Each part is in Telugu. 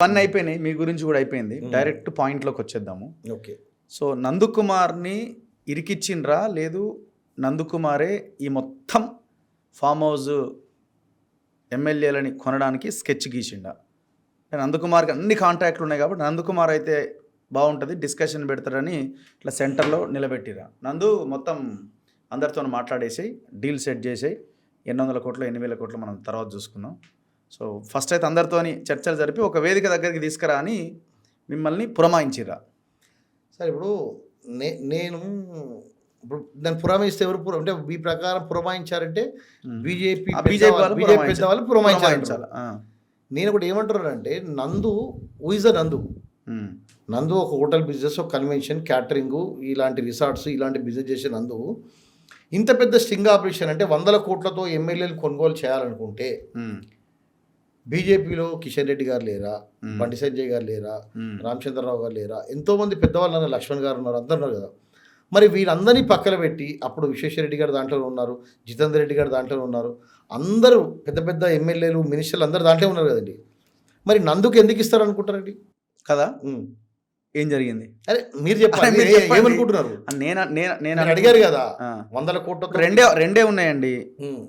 ఫన్ అయిపోయినాయి, మీ గురించి కూడా అయిపోయింది. డైరెక్ట్ పాయింట్లోకి వచ్చేద్దాము. ఓకే. సో నందకుమార్ని ఇరికిచ్చిండ్రా, లేదు నందకుమారే ఈ మొత్తం ఫామ్ హౌస్ ఎమ్మెల్యేలని కొనడానికి స్కెచ్ గీసిండా? నందకుమార్కి అన్ని కాంటాక్ట్లు ఉన్నాయి కాబట్టి నందకుమార్ అయితే బాగుంటుంది, డిస్కషన్ పెడతారని ఇట్లా సెంటర్లో నిలబెట్టిరా. నందు మొత్తం అందరితో మాట్లాడేసి డీల్ సెట్ చేసి 800 కోట్లు 8,000 కోట్లు మనం తర్వాత చూసుకుందాం. సో ఫస్ట్ అయితే అందరితోని చర్చలు జరిపి ఒక వేదిక దగ్గరికి తీసుకురా అని మిమ్మల్ని పురమాయించిరా. సరే, ఇప్పుడు నేను ఇప్పుడు దాన్ని పురమాయిస్తే ఎవరు అంటే మీ ప్రకారం పురమాయించారంటే బీజేపీ పెద్దవాళ్ళు పురమాయించాలి. నేను ఒకటి ఏమంటున్నానంటే, నందు ఊయిజ నందు ఒక హోటల్ బిజినెస్, ఒక కన్వెన్షన్, క్యాటరింగ్, ఇలాంటి రిసార్ట్స్, ఇలాంటి బిజినెస్ చేసే నందు ఇంత పెద్ద స్టింగ్ ఆపరేషన్ అంటే 100 కోట్లతో ఎమ్మెల్యేలు కొనుగోలు చేయాలనుకుంటే బీజేపీలో కిషన్ రెడ్డి గారు లేరా, బండి సంజయ్ గారు లేరా, రామచంద్రరావు గారు లేరా, ఎంతోమంది పెద్దవాళ్ళు ఉన్నారు, లక్ష్మణ్ గారు ఉన్నారు, అందరు ఉన్నారు కదా. మరి వీళ్ళందరినీ పక్కన పెట్టి అప్పుడు విశ్వేశ్వరరెడ్డి గారు దాంట్లో ఉన్నారు, జితేందర్ రెడ్డి గారు దాంట్లో ఉన్నారు, అందరూ పెద్ద పెద్ద ఎమ్మెల్యేలు, మినిస్టర్లు అందరూ దాంట్లో ఉన్నారు కదండి. మరి నందుకు ఎందుకు ఇస్తారు అనుకుంటారండి కదా? ఏం జరిగింది? అరే మీరు చెప్పండి, ఏమనుకుంటున్నారు? నేను అడిగారు కదా, 100 కోట్ల రెండే ఉన్నాయండి.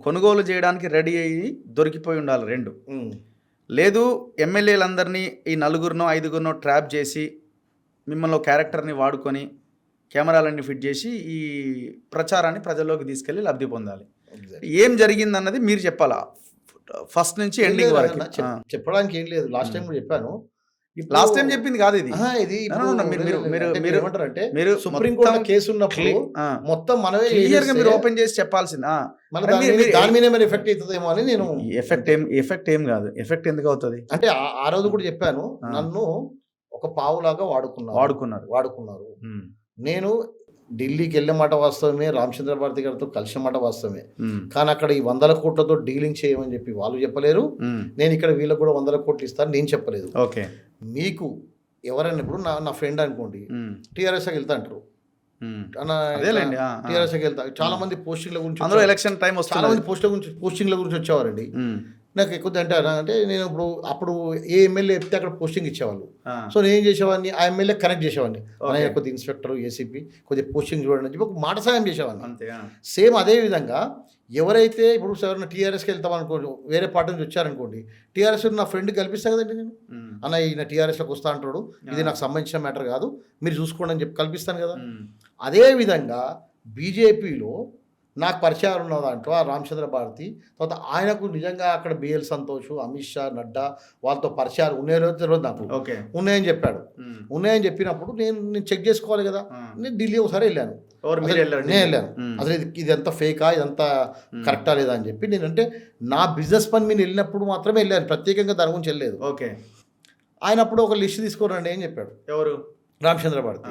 కొనుగోలు చేయడానికి రెడీ అయ్యి దొరికిపోయి ఉండాలి 2. లేదు ఎమ్మెల్యేలందరినీ ఈ 4-5 ట్రాప్ చేసి మిమ్మల్ని క్యారెక్టర్ని వాడుకొని కెమెరాలన్నీ ఫిట్ చేసి ఈ ప్రచారాన్ని ప్రజల్లోకి తీసుకెళ్ళి లబ్ధి పొందాలి. ఏం జరిగింది అన్నది మీరు చెప్పాలా, ఫస్ట్ నుంచి ఎండింగ్ వరకు. చెప్పడానికి ఏం లేదు, లాస్ట్ టైం కూడా చెప్పాను. లాస్ట్ టైం చెప్పింది కాదు ఇది. మీరు సుప్రీంకోర్టు కేసు ఉన్నప్పుడు మొత్తం మనమే క్లియర్ గా మీరు ఓపెన్ చేసి చెప్పాల్సింది. దాని మీద ఎఫెక్ట్ అవుతుందేమో అని నేను. ఎఫెక్ట్ ఏం కాదు. ఎఫెక్ట్ ఎందుకు అవుతుంది అంటే ఆ రోజు కూడా చెప్పాను, నన్ను ఒక పావులాగా వాడుకున్నారు. నేను ఢిల్లీకి వెళ్ళే మాట వాస్తవమే, రామచంద్ర భారతి గారితో కలిసిన మాట వాస్తవమే. కానీ అక్కడ ఈ 100 కోట్లతో డీలింగ్ చేయమని చెప్పి వాళ్ళు చెప్పలేరు, నేను ఇక్కడ వీళ్ళకి కూడా 100 కోట్లు ఇస్తాను నేను చెప్పలేదు. ఓకే, మీకు ఎవరైనా ఇప్పుడు నా ఫ్రెండ్ అనుకోండి, టీఆర్ఎస్కి వెళ్తా అంటారు, టీఆర్ఎస్కి వెళ్తా, చాలా మంది పోస్టింగ్ల గురించి, ఎలక్షన్ టైం చాలా మంది పోస్టింగ్ల గురించి వచ్చేవారండి. నాకు ఎక్కువ అంటే నేను అప్పుడు ఏ ఎమ్మెల్యే చెప్తే అక్కడ పోస్టింగ్ ఇచ్చేవాళ్ళు. సో నేను ఏం చేసేవాడిని, ఆ ఎమ్మెల్యే కనెక్ట్ చేసేవాడిని, కొద్ది ఇన్స్పెక్టర్, ఏసీపీ, కొద్దిగా పోస్టింగ్ చూడండి అని చెప్పి ఒక మాట సాయం చేసేవాడిని. సేమ్ అదే విధంగా ఎవరైతే ఇప్పుడు ఎవరైనా టీఆర్ఎస్కి వెళ్తాం అనుకోండి, వేరే పార్టీ నుంచి వచ్చారనుకోండి, టీఆర్ఎస్ నా ఫ్రెండ్ కల్పిస్తా కదండి నేను, అన్న ఈయన టీఆర్ఎస్లోకి వస్తా అంటాడు, ఇది నాకు సంబంధించిన మ్యాటర్ కాదు, మీరు చూసుకోండి అని చెప్పి కల్పిస్తాను కదా. అదేవిధంగా బీజేపీలో నాకు పరిచయాలు ఉన్న దాంట్లో ఆ రామచంద్ర భారతి, తర్వాత ఆయనకు నిజంగా అక్కడ బిఎల్ సంతోష్, అమిత్ షా, నడ్డా వాళ్ళతో పరిచయాలు ఉన్నాయో నాకు ఉన్నాయని చెప్పాడు. ఉన్నాయని చెప్పినప్పుడు నేను చెక్ చేసుకోవాలి కదా. నేను ఢిల్లీ ఒకసారి వెళ్ళాను, నేను వెళ్ళాను, అసలు ఇది ఎంత ఫేకా, ఇదంతా కరెక్టా లేదా అని చెప్పి. నేనంటే నా బిజినెస్ పని మీద వెళ్ళినప్పుడు మాత్రమే వెళ్ళాను, ప్రత్యేకంగా దాని గురించి వెళ్ళలేదు. ఓకే, ఆయన అప్పుడు ఒక లిస్ట్ తీసుకోరండి అని చెప్పాడు. ఎవరు? రామచంద్ర భారతి.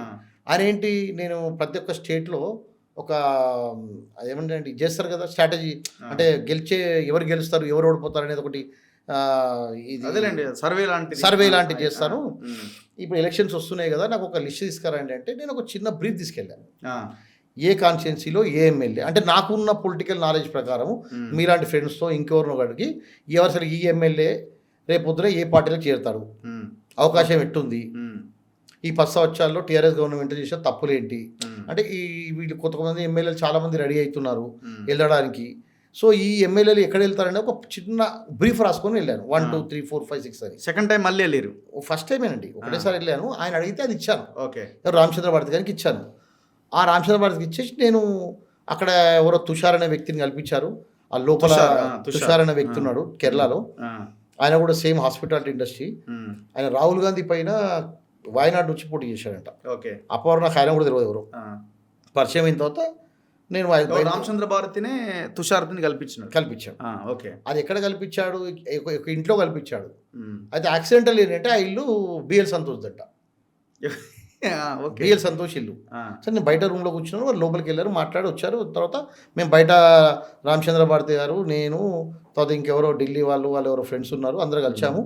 ఆయన ఏంటి, నేను ప్రతి ఒక్క స్టేట్లో ఒక ఏమంటే చేస్తారు కదా స్ట్రాటజీ, అంటే ఎవరు గెలుస్తారు, ఎవరు ఓడిపోతారు అనేది ఒకటి సర్వే లాంటివి చేస్తాను. ఇప్పుడు ఎలక్షన్స్ వస్తున్నాయి కదా, నాకు ఒక లిస్ట్ తీసుకురండి అంటే నేను ఒక చిన్న బ్రీఫ్ తీసుకెళ్ళాను. ఏ కాన్స్టిట్యున్సీలో ఏ ఎమ్మెల్యే, అంటే నాకున్న పొలిటికల్ నాలెడ్జ్ ప్రకారం మీలాంటి ఫ్రెండ్స్తో ఇంకెవరినో అడిగి ఎవరు అసలు ఈ ఎమ్మెల్యే రేపొద్దున ఏ పార్టీలో చేరుతాడు, అవకాశం ఎట్టుంది, ఈ 10 సంవత్సరాల్లో టీఆర్ఎస్ గవర్నమెంట్ చేసిన తప్పులేంటి, అంటే వీళ్ళు కొంతమంది ఎమ్మెల్యేలు చాలామంది రెడీ అవుతున్నారు వెళ్ళడానికి. సో ఈ ఎమ్మెల్యేలు ఎక్కడ వెళ్తారని ఒక చిన్న బ్రీఫ్ రాసుకొని వెళ్ళాను. 1 2 3 4 5 6 అని. సెకండ్ టైం మళ్ళీ వెళ్ళారు? ఫస్ట్ టైమేనండి, ఒకటేసారి వెళ్ళాను. ఆయన అడిగితే అది ఇచ్చాను. ఓకే, రామచంద్ర భారతి గారికి ఇచ్చాను. ఆ రామచంద్ర భారతికి ఇచ్చేసి నేను అక్కడ ఎవరో తుషార్ అనే వ్యక్తిని కల్పించారు. ఆ లోపల తుషార్ అనే వ్యక్తి ఉన్నాడు కేరళలో, ఆయన కూడా సేమ్ హాస్పిటాలిటీ ఇండస్ట్రీ. ఆయన రాహుల్ గాంధీ పైన వాయనాడు నుంచి పోటీ చేశాడంట. ఓకే, అప్పుడు నాకు ఆయన కూడా తెలియదు ఎవరు. పరిచయం అయిన తర్వాత నేను రామచంద్ర భారతినే తుషార్ని కల్పించాడు. ఓకే, అది ఎక్కడ కల్పించాడు, ఒక ఇంట్లో కల్పించాడు. అయితే యాక్సిడెంటల్ ఏంటంటే ఆ ఇల్లు బిఎల్ సంతోష్ దట్ట, బిఎల్ సంతోష్ ఇల్లు. సరే నేను బయట రూమ్లో కూర్చున్నాను, వాళ్ళు లోపలికి వెళ్ళారు, మాట్లాడి వచ్చారు. తర్వాత మేము బయట రామచంద్ర భారతి గారు, నేను, తర్వాత ఇంకెవరో ఢిల్లీ వాళ్ళు ఎవరో ఫ్రెండ్స్ ఉన్నారు, అందరూ కలిసాము,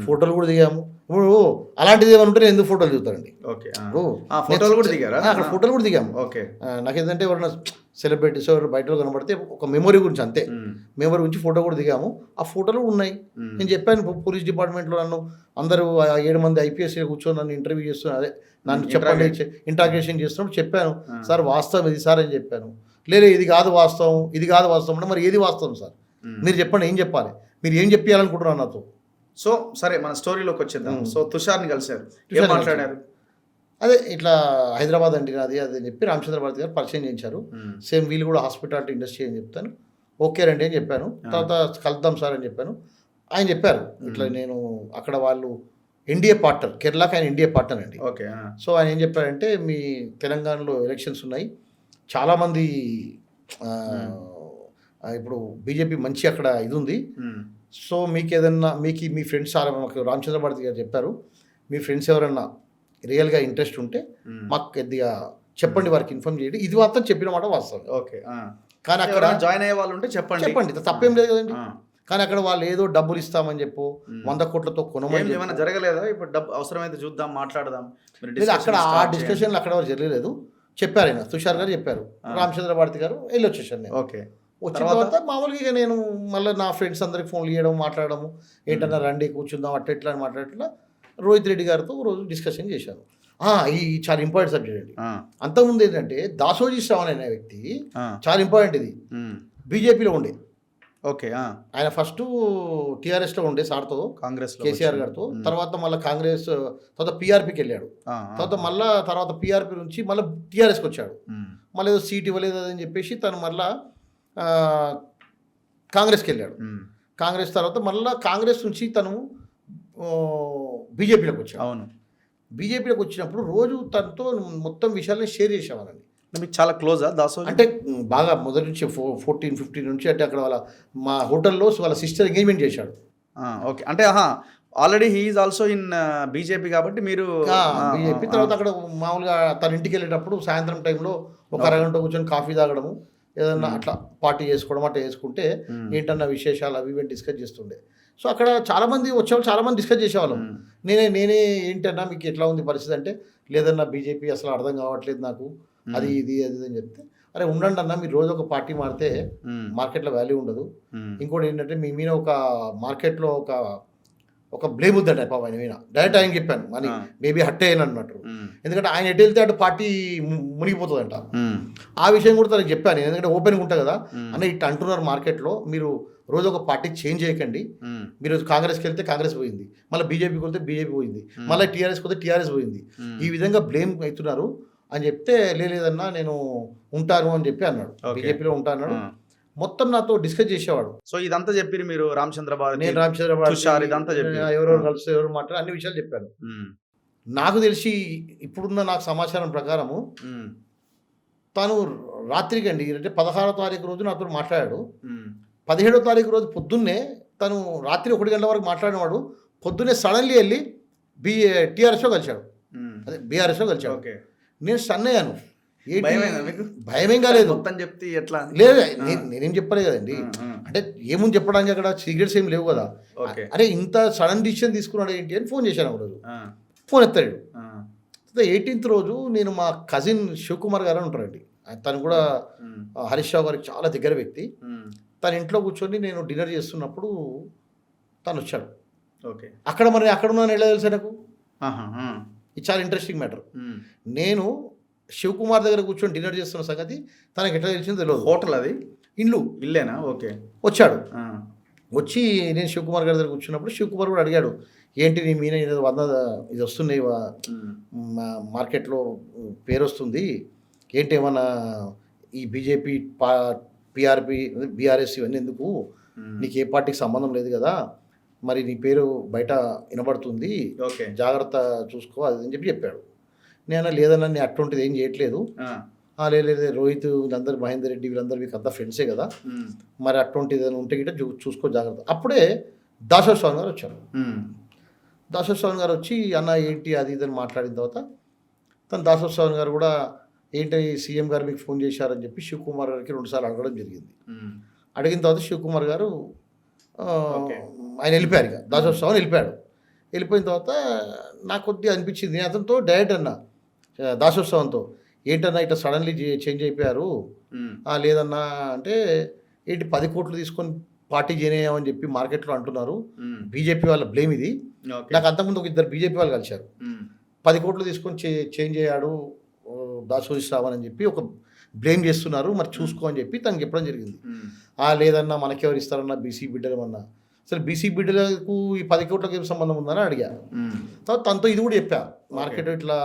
ఫోటోలు కూడా దిగాము. ఇప్పుడు అలాంటిది ఏమైనా ఉంటే నేను ఎందుకు ఫోటోలు దిగుతానండి. ఓకే, ఫోటోలు కూడా దిగారా? అక్కడ ఫోటోలు కూడా దిగాము. ఓకే, నాకేంటంటే ఎవరైనా సెలబ్రిటీస్ ఎవరు బయటలో కనబడితే ఒక మెమొరీ గురించి అంతే, మెమొరీ గురించి ఫోటో కూడా దిగాము. ఆ ఫోటోలు కూడా ఉన్నాయి. నేను చెప్పాను పోలీస్ డిపార్ట్మెంట్లో నన్ను అందరూ 7 మంది ఐపీఎస్ కూర్చొని నన్ను ఇంటర్వ్యూ చేస్తున్నారు, అదే నన్ను చెప్పండి ఇంట్రాగేషన్ చేస్తున్నప్పుడు చెప్పాను, సార్ వాస్తవం ఇది సార్ అని చెప్పాను. లేదు ఇది కాదు వాస్తవం, ఇది కాదు వాస్తవం అంటే మరి ఏది వాస్తవం సార్ మీరు చెప్పండి, ఏం చెప్పాలి, మీరు ఏం చెప్పాలనుకుంటున్నారు నాతో. సో సరే మన స్టోరీలోకి వచ్చేద్దాం. సో తుషార్ని కలిశారు, ఏం మాట్లాడారు? అదే ఇట్లా హైదరాబాద్ అండి నాది అని చెప్పి రామచంద్ర భారతి గారు పరిచయం చేయించారు. సేమ్ వీళ్ళు కూడా హాస్పిటాలిటీ ఇండస్ట్రీ అని చెప్తాను, ఓకే రండి అని చెప్పాను. తర్వాత కలుద్దాం సార్ అని చెప్పాను. ఆయన చెప్పారు ఇట్లా నేను అక్కడ వాళ్ళు ఎన్డీఏ పార్ట్నర్, కేరళకి ఆయన ఎన్డీఏ పార్ట్నర్ అండి. ఓకే, సో ఆయన ఏం చెప్పారంటే మీ తెలంగాణలో ఎలక్షన్స్ ఉన్నాయి, చాలామంది ఇప్పుడు బీజేపీ మంచి అక్కడ ఇది ఉంది, సో మీకు ఏదన్నా మీకు మీ ఫ్రెండ్స్ మాకు రామచంద్ర భారతి గారు చెప్పారు, మీ ఫ్రెండ్స్ ఎవరన్నా రియల్గా ఇంట్రెస్ట్ ఉంటే మాకు కొద్దిగా చెప్పండి, వారికి ఇన్ఫార్మ్ చేయండి. ఇది మాత్రం చెప్పిన మాట వాస్తవం. ఓకే, కానీ అక్కడ జాయిన్ అయ్యే వాళ్ళు ఉంటే చెప్పండి, తప్పేం లేదు కదండి. కానీ అక్కడ వాళ్ళు ఏదో డబ్బులు ఇస్తామని చెప్పు 100 కోట్లతో కొనమని ఏమైనా జరగలేదా? ఇప్పుడు డబ్బు అవసరమైతే చూద్దాం, మాట్లాడదాం. అక్కడ ఆ డిస్కషన్లు అక్కడ జరగలేదు. చెప్పారు ఆయన తుషార్ గారు చెప్పారు, రామచంద్ర భారతి గారు వెళ్ళి వచ్చేసాను నేను. ఓకే, వచ్చిన తర్వాత మామూలుగా నేను మళ్ళీ నా ఫ్రెండ్స్ అందరికి ఫోన్లు చేయడం, మాట్లాడము, ఏంటన్నా రండి కూర్చుందాం అట్లా అని మాట్లాడట్లా రోహిత్ రెడ్డి గారితో రోజు డిస్కషన్ చేశాను. ఈ చాలా ఇంపార్టెంట్ సబ్జెక్ట్ అండి. అంతకుముందు ఏంటంటే దాసోజీ శ్రావణ్ అనే వ్యక్తి చాలా ఇంపార్టెంట్, ఇది బీజేపీలో ఉండే. ఓకే, ఆయన ఫస్ట్ టీఆర్ఎస్లో ఉండే సార్తో, కాంగ్రెస్ కేసీఆర్ గారితో, తర్వాత మళ్ళీ కాంగ్రెస్, తర్వాత పీఆర్పీకి వెళ్ళాడు, తర్వాత పీఆర్పీ నుంచి మళ్ళీ టీఆర్ఎస్కి వచ్చాడు. మళ్ళీ ఏదో సీట్ ఇవ్వలేదు అని చెప్పేసి తను మళ్ళీ కాంగ్రెస్కి వెళ్ళాడు. కాంగ్రెస్ తర్వాత మళ్ళీ కాంగ్రెస్ నుంచి తను బీజేపీలోకి వచ్చాడు. అవును, బీజేపీలోకి వచ్చినప్పుడు రోజు తనతో మొత్తం విషయాలని షేర్ చేసేవాళ్ళండి. మీకు చాలా క్లోజా దాసోజీ? అంటే బాగా మొదటి నుంచి 14-15 నుంచి, అంటే అక్కడ మా హోటల్లో వాళ్ళ సిస్టర్ ఎంగేజ్మెంట్ చేశాడు. ఓకే, అంటే already he is also in BJP కాబట్టి మీరు బీజేపీ. తర్వాత అక్కడ మామూలుగా తన ఇంటికి వెళ్ళేటప్పుడు సాయంత్రం టైంలో ఒక అరగంట కూర్చొని కాఫీ తాగడము, ఏదన్నా అట్లా పార్టీ చేసుకోవడం అట్లా చేసుకుంటే ఏంటన్నా విశేషాలు అవి ఇవి డిస్కస్ చేస్తుండే. సో అక్కడ చాలామంది వచ్చేవాళ్ళు, చాలామంది డిస్కస్ చేసేవాళ్ళం. నేనే ఏంటన్నా మీకు ఎట్లా ఉంది పరిస్థితి అంటే, లేదన్నా బీజేపీ అసలు అర్థం కావట్లేదు నాకు, అది ఇది అని చెప్తే, అరే ఉండండి అన్న, మీరు రోజు ఒక పార్టీ మారితే మార్కెట్లో వాల్యూ ఉండదు. ఇంకోటి ఏంటంటే మీ మీద ఒక మార్కెట్లో ఒక బ్లేమ్ ఉందండి పాప ఆయన మీద. డైరెక్ట్ ఆయన చెప్పాను, మరి మేబీ హట్ అయ్యాను అన్నట్టు. ఎందుకంటే ఆయన ఎటు వెళ్తే అటు పార్టీ మునిగిపోతుందంట. ఆ విషయం కూడా తనకు చెప్పాను, ఎందుకంటే ఓపెన్గా ఉంటా కదా అన్న, ఇట్లా అంటున్నారు మార్కెట్లో, మీరు రోజు ఒక పార్టీ చేంజ్ చేయకండి. మీరు కాంగ్రెస్కి వెళ్తే కాంగ్రెస్ పోయింది, మళ్ళీ బీజేపీకి వెళ్తే బీజేపీ పోయింది, మళ్ళీ టీఆర్ఎస్కి వెళ్తే టీఆర్ఎస్ పోయింది, ఈ విధంగా బ్లేమ్ అవుతున్నారు అని చెప్తే, లేదన్నా నేను ఉంటాను అని చెప్పి అన్నాడు, బీజేపీలో ఉంటా అన్నాడు. మొత్తం నాతో డిస్కస్ చేసేవాడు. సో ఇదంతా చెప్పి మీరు రామచంద్ర భారతి, నేను రామచంద్ర భారతి, ఇదంతా చెప్పి ఎవరెవరు కలిసి ఎవరు మాట్లాడు అన్ని విషయాలు చెప్పాను. నాకు తెలిసి ఇప్పుడున్న నాకు సమాచారం ప్రకారము తను రాత్రికి అండి, అంటే 16వ తారీఖు రోజు నాతో మాట్లాడాడు. 17వ తారీఖు రోజు పొద్దున్నే తను రాత్రి 1 గంటల వరకు మాట్లాడినవాడు, పొద్దున్నే సడన్లీ వెళ్ళి టీఆర్ఎస్లో కలిశాడు, అదే బీఆర్ఎస్లో కలిశాడు. నేను స్టన్ అయ్యాను. భయమేం కాలేదు, చెప్తే ఎట్లా లేదు, నేనేం చెప్పలే కదండి. అంటే ఏముంది చెప్పడానికి, అక్కడ సీక్రెట్స్ ఏం లేవు కదా. అరే ఇంత సడన్ డిసిషన్ తీసుకున్నాడు ఏంటి అని ఫోన్ చేశాను ఒక రోజు. ఫోన్ ఎత్తాడు. 18th రోజు నేను మా కజిన్ శివకుమార్ గారు ఉంటారండి, తను కూడా హరీష్ రావు గారికి చాలా దగ్గర వ్యక్తి. తన ఇంట్లో కూర్చొని నేను డిన్నర్ చేస్తున్నప్పుడు తను వచ్చాడు. అక్కడ మరి అక్కడ ఉన్నాను ఎలా తెలుసా నాకు, ఇది చాలా ఇంట్రెస్టింగ్ మ్యాటర్. నేను శివకుమార్ దగ్గర కూర్చొని డిన్నర్ చేస్తున్న సంగతి తనకి ఎట్లా తెలిసిందో తెలియదు. హోటల్ అది ఇల్లేనా? ఓకే, వచ్చాడు. వచ్చి నేను శివకుమార్ గారి దగ్గర కూర్చున్నప్పుడు శివకుమార్ కూడా అడిగాడు, ఏంటి నీ మీద ఇది వస్తున్నాయి మార్కెట్లో పేరు వస్తుంది, ఏంటి ఏమన్నా ఈ బీజేపీ పీఆర్పీ బీఆర్ఎస్ ఇవన్నీ ఎందుకు, నీకు ఏ పార్టీకి సంబంధం లేదు కదా, మరి నీ పేరు బయట వినబడుతుంది, జాగ్రత్త చూసుకో అది అని చెప్పాడు. నేను లేదన్నా నేను అటువంటిది ఏం చేయట్లేదు, లేదు రోహిత్ వీళ్ళందరూ మహేందర్ రెడ్డి వీళ్ళందరూ మీకు అంతా ఫ్రెండ్సే కదా, మరి అటువంటిది ఏదైనా ఉంటే గిట్ట చూసుకో జాగ్రత్త. అప్పుడే దాసోజీ శ్రావణ్ గారు వచ్చారు. దాసోజీ శ్రావణ్ గారు వచ్చి అన్న ఏంటి అది ఇదని మాట్లాడిన తర్వాత తను దాసోజీ శ్రావణ్ గారు కూడా ఏంటి సీఎం గారు మీకు ఫోన్ చేశారని చెప్పి శివకుమార్ గారికి 2 సార్లు అడగడం జరిగింది. అడిగిన తర్వాత శివకుమార్ గారు ఓకే. ఆయన వెళ్ళిపోయారు ఇక దాసోత్సవం వెళ్ళిపోయాడు. వెళ్ళిపోయిన తర్వాత నాకు కొద్దిగా అనిపించింది. నేను అతనితో డైరెక్ట్ అన్నా దాసోత్సవంతో, ఏంటన్నా ఇట్లా సడన్లీ చేంజ్ అయిపోయారు. లేదన్నా అంటే, ఏంటి 10 కోట్లు తీసుకొని పార్టీ చేయమని చెప్పి మార్కెట్లో అంటున్నారు. బీజేపీ వాళ్ళ బ్లేమ్ ఇది. నాకు అంతకుముందు ఒక ఇద్దరు బీజేపీ వాళ్ళు కలిశారు. 10 కోట్లు తీసుకొని చేంజ్ అయ్యాడు దాసోజీరావు అని చెప్పి ఒక బ్లేమ్ చేస్తున్నారు, మరి చూసుకో అని చెప్పి తనకి చెప్పడం జరిగింది. లేదన్నా మనకెవరు ఇస్తారన్నా బీసీ బిడ్డలు అన్నా. అసలు బీసీ బిడ్డలకు ఈ 10 కోట్లకి ఏం సంబంధం ఉందని అడిగా. తర్వాత తనతో ఇది కూడా చెప్పా, మార్కెట్ ఇట్లా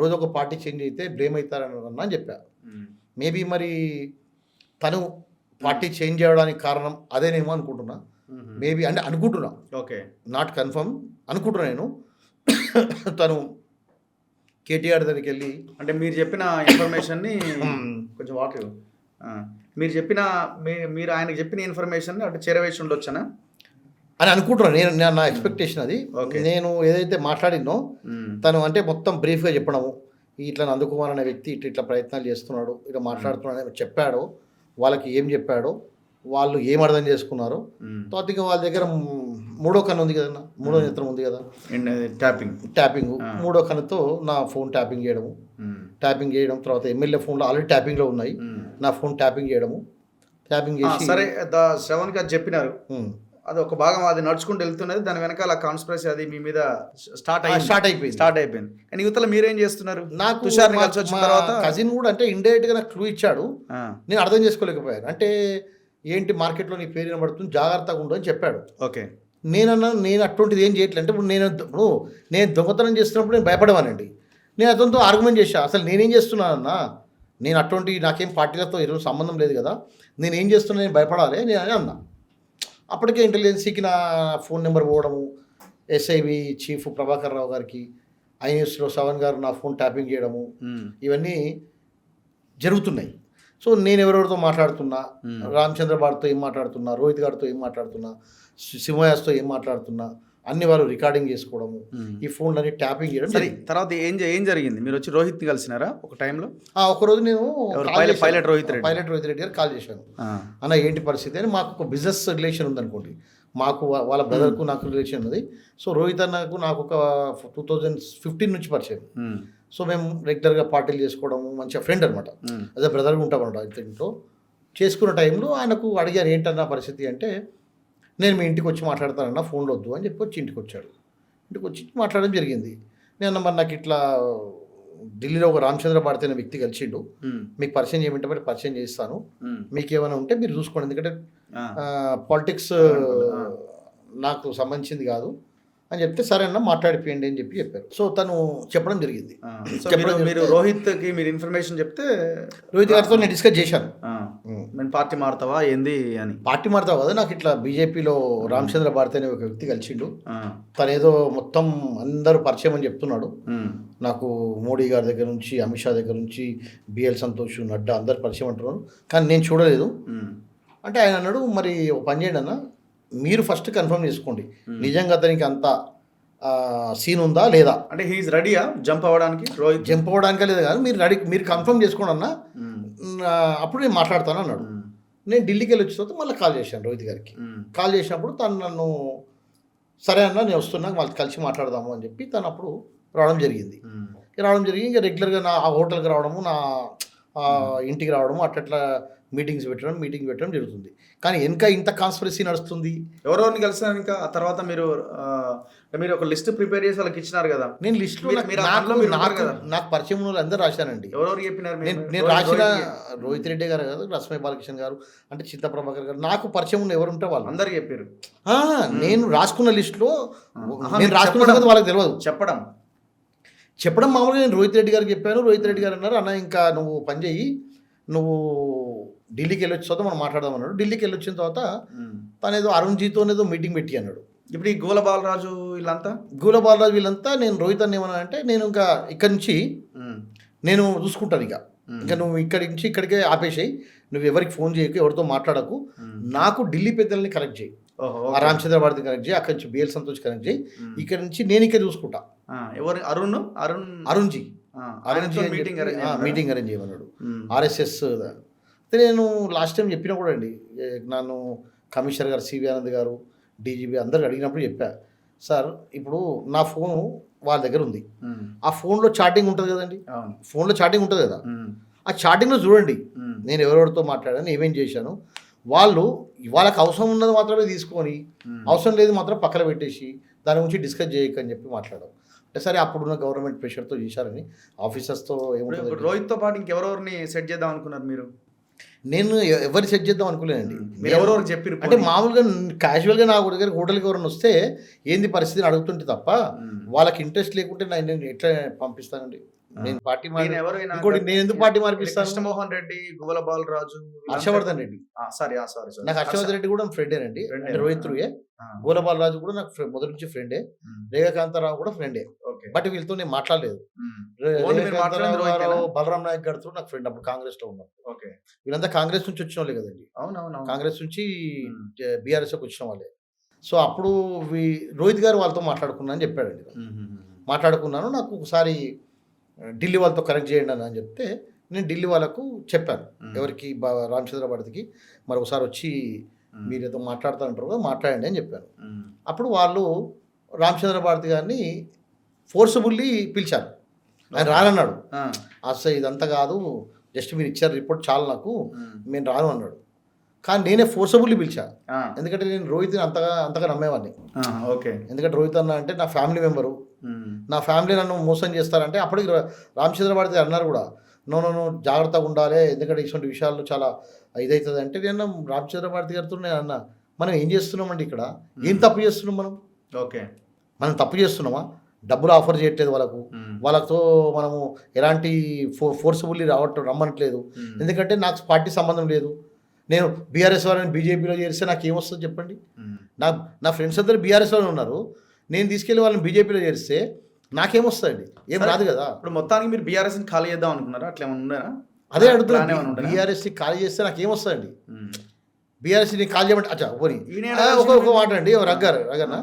రోజు ఒక పార్టీ చేంజ్ అయితే బ్లేమ్ అవుతారని అని చెప్పా. మేబీ మరి తను పార్టీ చేంజ్ చేయడానికి కారణం అదేనేమో అనుకుంటున్నా. మేబీ అంటే అనుకుంటున్నా, ఓకే, నాట్ కన్ఫర్మ్ అనుకుంటున్నా నేను. తను కేటీఆర్ దగ్గరికి వెళ్ళి, అంటే మీరు చెప్పిన ఇన్ఫర్మేషన్ని కొంచెం వాటర్ మీరు చెప్పిన మీరు ఆయనకు చెప్పిన ఇన్ఫర్మేషన్ అంటే చేరవేసి ఉండొచ్చనా అని అనుకుంటున్నాను నేను. నా ఎక్స్పెక్టేషన్ అది. నేను ఏదైతే మాట్లాడినో తను అంటే మొత్తం బ్రీఫ్గా చెప్పడము, ఇట్లా నందకుమార్ అనే వ్యక్తి ఇట్లా ప్రయత్నాలు చేస్తున్నాడు, ఇట్లా మాట్లాడుతున్నాడు అని చెప్పాడో, వాళ్ళకి ఏం చెప్పాడో, వాళ్ళు ఏం అర్థం చేసుకున్నారో. తర్వాత ఇంకా వాళ్ళ దగ్గర మూడో కన్ను ఉంది కదన్నా, మూడో నేత్రం ఉంది కదా, ట్యాపింగ్. మూడో కన్నుతో నా ఫోన్ ట్యాపింగ్ చేయడం, తర్వాత ఎమ్మెల్యే ఫోన్లో ఆల్రెడీ ట్యాపింగ్లో ఉన్నాయి, నా ఫోన్ ట్యాపింగ్ చేసి సరే శ్రవణ్ గారు చెప్పినారు. అది ఒక భాగం, అది నడుచుకుంటూ వెళ్తున్నది, దాని వెనకాల కాన్స్పిరసీ అది మీ మీద స్టార్ట్ అయిపోయింది. కానీ యువతలో మీరేం చేస్తున్నారు? నాకు తుషార్ని కలిసి వచ్చిన తర్వాత కజిన్ కూడా అంటే ఇండైరెక్ట్గా నాకు క్లూ ఇచ్చాడు, నేను అర్థం చేసుకోలేకపోయాను. అంటే ఏంటి మార్కెట్లో నీ పేరు వినబడుతుంది, జాగ్రత్తగా ఉండు అని చెప్పాడు. ఓకే, నేను అటువంటిది ఏం చేయట్లేదు. అంటే ఇప్పుడు నేను దొంగతనం చేస్తున్నప్పుడు నేను భయపడవానండి. నేను అతనితో ఆర్గ్యుమెంట్ చేశా, అసలు నేనేం చేస్తున్నానన్నా, నేను అటువంటి నాకేం పార్టీలతో ఈరోజు సంబంధం లేదు కదా, నేనేం చేస్తున్నా, నేను భయపడాలి నేను అని అన్నా. అప్పటికే ఇంటెలిజెన్సీకి నా ఫోన్ నెంబర్ పోవడము, ఎస్ఐబి చీఫ్ ప్రభాకర్ రావు గారికి, ఐన్యూస్లో శ్రవణ్ గారు నా ఫోన్ ట్యాపింగ్ చేయడము, ఇవన్నీ జరుగుతున్నాయి. సో నేను ఎవరెవరితో మాట్లాడుతున్నా, రామచంద్ర బాబుతో ఏం మాట్లాడుతున్నా, రోహిత్ గారితో ఏం మాట్లాడుతున్నా, సింహయాస్తో ఏం మాట్లాడుతున్నా, అన్ని వాళ్ళు రికార్డింగ్ చేసుకోవడము, ఈ ఫోన్లని ట్యాపింగ్ చేయడం. సరే, తర్వాత ఏం జరిగింది? మీరు వచ్చి రోహిత్ని కలిసినారా ఒక టైంలో? ఒకరోజు నేను పైలట్ రోహిత్ రెడ్డి గారు కాల్ చేశాను. అన్న ఏంటి పరిస్థితి అని. మాకు ఒక బిజినెస్ రిలేషన్ ఉందనుకోండి, మాకు వాళ్ళ బ్రదర్కు నాకు రిలేషన్ ఉంది. సో రోహిత్ అన్నకు నాకు ఒక 2015 నుంచి పరిచయం. సో మేము రెగ్యులర్గా పార్టీలు చేసుకోవడము, మంచిగా ఫ్రెండ్ అనమాట, అదే బ్రదర్గా ఉంటామన్నమాట. ఇంట్లో చేసుకున్న టైంలో ఆయనకు అడిగాను ఏంటన్న పరిస్థితి అంటే, నేను మీ ఇంటికి వచ్చి మాట్లాడతానన్నా, ఫోన్లో వద్దు అని చెప్పి వచ్చి ఇంటికి వచ్చాడు. ఇంటికి వచ్చి మాట్లాడడం జరిగింది. నేను మరి నాకు ఇట్లా ఢిల్లీలో ఒక రామచంద్ర భారతి అనే వ్యక్తి కలిసిండు, మీకు పరిచయం చేయమంటే మరి పరిచయం చేస్తాను, మీకు ఏమైనా ఉంటే మీరు చూసుకోండి, ఎందుకంటే పాలిటిక్స్ నాకు సంబంధించింది కాదు అని చెప్తే, సరే అన్న మాట్లాడిపోయండి అని చెప్పారు. సో తను చెప్పడం జరిగింది. మీరు రోహిత్కి మీరు ఇన్ఫర్మేషన్ చెప్తే, రోహిత్ గారితో నేను డిస్కస్ చేశాను, నేను పార్టీ మారుతావా ఏంది అని. పార్టీ మారుతావు కదా, నాకు ఇట్లా బీజేపీలో రామచంద్ర భారతి అనే ఒక వ్యక్తి కలిసిండు, తనేదో మొత్తం అందరూ పరిచయం అని చెప్తున్నాడు నాకు, మోడీ గారి దగ్గర నుంచి, అమిత్ షా దగ్గర నుంచి, బిఎల్ సంతోష్, నడ్డా అందరు పరిచయం అంటున్నారు, కానీ నేను చూడలేదు. అంటే ఆయన అన్నాడు, మరి ఒక పని చేయండి అన్న, మీరు ఫస్ట్ కన్ఫర్మ్ చేసుకోండి నిజంగా అతనికి అంత సీన్ ఉందా లేదా. అంటే హీఈస్ రెడీయా జంప్ అవ్వడానికి? రోహిత్ జంప్ అవ్వడానికే లేదా కానీ మీరు కన్ఫర్మ్ చేసుకోండి అన్న, అప్పుడు నేను మాట్లాడతాను అన్నాడు. నేను ఢిల్లీకి వెళ్ళి వచ్చిన తర్వాత మళ్ళీ కాల్ చేశాను రోహిత్ గారికి. కాల్ చేసినప్పుడు తను నన్ను, సరే అన్న నేను వస్తున్నాక వాళ్ళకి కలిసి మాట్లాడదాము అని చెప్పి తను అప్పుడు రావడం జరిగింది. ఇంకా రెగ్యులర్గా నా ఆ హోటల్కి రావడము, నా ఇంటికి రావడము, అట్లా మీటింగ్ పెట్టడం జరుగుతుంది. కానీ ఇంకా ఇంత కాన్స్పిరసీ నడుస్తుంది. ఎవరెవరిని కలిసినారు ఇంకా ఆ తర్వాత? మీరు ఒక లిస్ట్ ప్రిపేర్ చేసి వాళ్ళకి ఇచ్చినారు కదా. నేను లిస్టులో నాకు పరిచయం ఉన్న అందరూ రాశానండి. ఎవరెవరు చెప్పినారు? నేను రాసిన రోహిత్ రెడ్డి గారు కాదు, రస్మై బాలకృష్ణ గారు, అంటే చింత ప్రభాకర్ గారు, నాకు పరిచయం ఉన్న ఎవరు ఉంటే వాళ్ళు అందరు చెప్పారు. నేను రాసుకున్న లిస్టులో నేను రాసుకున్న సంగతి వాళ్ళకి తెలియదు. చెప్పడం మామూలుగా నేను రోహిత్ రెడ్డి గారికి చెప్పాను. రోహిత్ రెడ్డి గారు అన్నారు, అన్న ఇంకా నువ్వు పని చెయ్యి, నువ్వు ఢిల్లీకి వెళ్ళొచ్చిన తర్వాత మనం మాట్లాడదాం అన్నాడు. ఢిల్లీకి వెళ్ళొచ్చిన తర్వాత తనేదో అరుణ్జీతోనేదో మీటింగ్ పెట్టి అన్నాడు. ఇప్పుడు ఈ గూల బాలరాజు వీళ్ళంతా నేను రోహిత్ అన్న ఏమన్నా అంటే, నేను ఇంకా ఇక్కడి నుంచి నేను చూసుకుంటాను, ఇంకా నువ్వు ఇక్కడి నుంచి ఇక్కడికే ఆపేసాయి, నువ్వు ఎవరికి ఫోన్ చేయకు, ఎవరితో మాట్లాడకు, నాకు ఢిల్లీ పెద్దల్ని కనెక్ట్ చేయి, రామచంద్ర భారతి కనెక్ట్ చేయి, అక్కడి నుంచి బిఎల్ సంతోష్ కనెక్ట్ చేయి, ఇక్కడ నుంచి నేను ఇక్కడ చూసుకుంటా. ఎవరు? అరుణ్జీ మీటింగ్ అరేంజ్ చేయమన్నాడు. ఆర్ఎస్ఎస్ నేను లాస్ట్ టైం చెప్పినా కూడా అండి, నన్ను కమిషనర్ గారు సివి ఆనంద్ గారు, డీజీపీ అందరికి అడిగినప్పుడు చెప్పా, సార్ ఇప్పుడు నా ఫోను వాళ్ళ దగ్గర ఉంది, ఆ ఫోన్లో చాటింగ్ ఉంటుంది కదండి, అవును. ఫోన్లో చాటింగ్ ఉంటుంది కదా, ఆ చాటింగ్లో చూడండి నేను ఎవరెవరితో మాట్లాడాను, ఏమేం చేశాను. వాళ్ళు వాళ్ళకి అవసరం ఉన్నది మాత్రమే తీసుకొని అవసరం లేదు మాత్రం పక్కన పెట్టేసి దాని గురించి డిస్కస్ చేయకని చెప్పి మాట్లాడాం. అంటే సరే అప్పుడున్న గవర్నమెంట్ ప్రెషర్తో చేశారని ఆఫీసర్స్తో ఏముంటుంది. ఇప్పుడు రోహిత్తో పాటు ఇంకెవరెవరిని సెట్ చేద్దాం అనుకున్నారు మీరు? నేను ఎవరిని సెట్ చేద్దాం అనుకోలేనండి. మీరు ఎవరెవరు చెప్పారు? అంటే మామూలుగా క్యాజువల్గా నా దగ్గర హోటల్కి ఎవరైనా వస్తే ఏంది పరిస్థితిని అడుగుతుంటే తప్ప వాళ్ళకి ఇంట్రెస్ట్ లేకుంటే నేను ఎట్లా పంపిస్తానండి. నేను పార్టీ ఇంకోటి నేను ఎందుకు పార్టీ మార్పిస్తాను? కృష్ణమోహన్ రెడ్డి, గువ్వల బాలరాజు, హర్షవర్ధన్ రెడ్డి. సారీ నాకు హర్షవర్ధన్ రెడ్డి కూడా ఫ్రెండేనండి, రోహిత్ త్రూయే. గోల బాలరాజు కూడా నాకు మొదటి నుంచి ఫ్రెండే, రేఖాకాంతారావు కూడా ఫ్రెండే. బట్ వీళ్ళతో నేను మాట్లాడలేదు. బలరాం నాయక్ గారితో నాకు ఫ్రెండ్ అప్పుడు కాంగ్రెస్ లో ఉన్నారు. వీళ్ళంతా కాంగ్రెస్ నుంచి వచ్చిన వాళ్ళే కదండి, కాంగ్రెస్ నుంచి బీఆర్ఎస్ లోకి వచ్చిన వాళ్ళే. సో అప్పుడు రోహిత్ గారు వాళ్ళతో మాట్లాడుకున్నా అని చెప్పాడండి. మాట్లాడుకున్నాను, నాకు ఒకసారి ఢిల్లీ వాళ్ళతో కనెక్ట్ చేయండి అని చెప్తే నేను ఢిల్లీ వాళ్ళకు చెప్పాను, ఎవరికి రామచంద్ర భారతికి మరి ఒకసారి వచ్చి మీరు ఏదో మాట్లాడుతుంటారు కదా మాట్లాడండి అని చెప్పాను. అప్పుడు వాళ్ళు రామచంద్ర భారతి గారిని ఫోర్సబుల్లీ పిలిచారు. ఆయన రానన్నాడు, అసలు ఇదంతా కాదు, జస్ట్ మీరు ఇచ్చారు రిపోర్ట్ చాలు నాకు, నేను రాను అన్నాడు. కానీ నేనే ఫోర్సబుల్లీ పిలిచా, ఎందుకంటే నేను రోహిత్ని అంతగా నమ్మేవాడిని. ఎందుకంటే రోహిత్ అన్న అంటే నా ఫ్యామిలీ మెంబరు, నా ఫ్యామిలీ నన్ను మోసం చేస్తారంటే అప్పటికి రామచంద్ర భారతి అన్నారు కూడా, నో జాగ్రత్తగా ఉండాలి, ఎందుకంటే ఇటువంటి విషయాల్లో చాలా ఇదవుతుంది అంటే నేను రామచంద్ర భారతి గారితో నేను అన్నా, మనం ఏం చేస్తున్నామండి ఇక్కడ, ఏం తప్పు చేస్తున్నాం మనం తప్పు చేస్తున్నామా? డబ్బులు ఆఫర్ చేయట్లేదు వాళ్ళతో మనము ఎలాంటి ఫోర్సబుల్లీ రమ్మనట్లేదు, ఎందుకంటే నాకు పార్టీ సంబంధం లేదు. నేను బీఆర్ఎస్ వాళ్ళని బీజేపీలో చేరిస్తే నాకు ఏమొస్తుంది చెప్పండి? నా ఫ్రెండ్స్ అందరూ బీఆర్ఎస్లోనే ఉన్నారు, నేను తీసుకెళ్ళి వాళ్ళని బీజేపీలో చేరిస్తే నాకేమొస్తుందండి? ఏం రాదు కదా. ఇప్పుడు మొత్తానికి మీరు బీఆర్ఎస్ని ఖాళీ చేద్దాం అనుకున్నారా? అట్లా ఏమన్నా ఉన్నారా? అదే అడుగుతున్నాను, బీఆర్ఎస్ని ఖాళీ చేస్తే నాకేమొస్తుందండి? బీఆర్ఎస్ని ఖాళీ చేయమంటే అచ్చా పోనీ ఒక మాట అండి, రగ్గన్న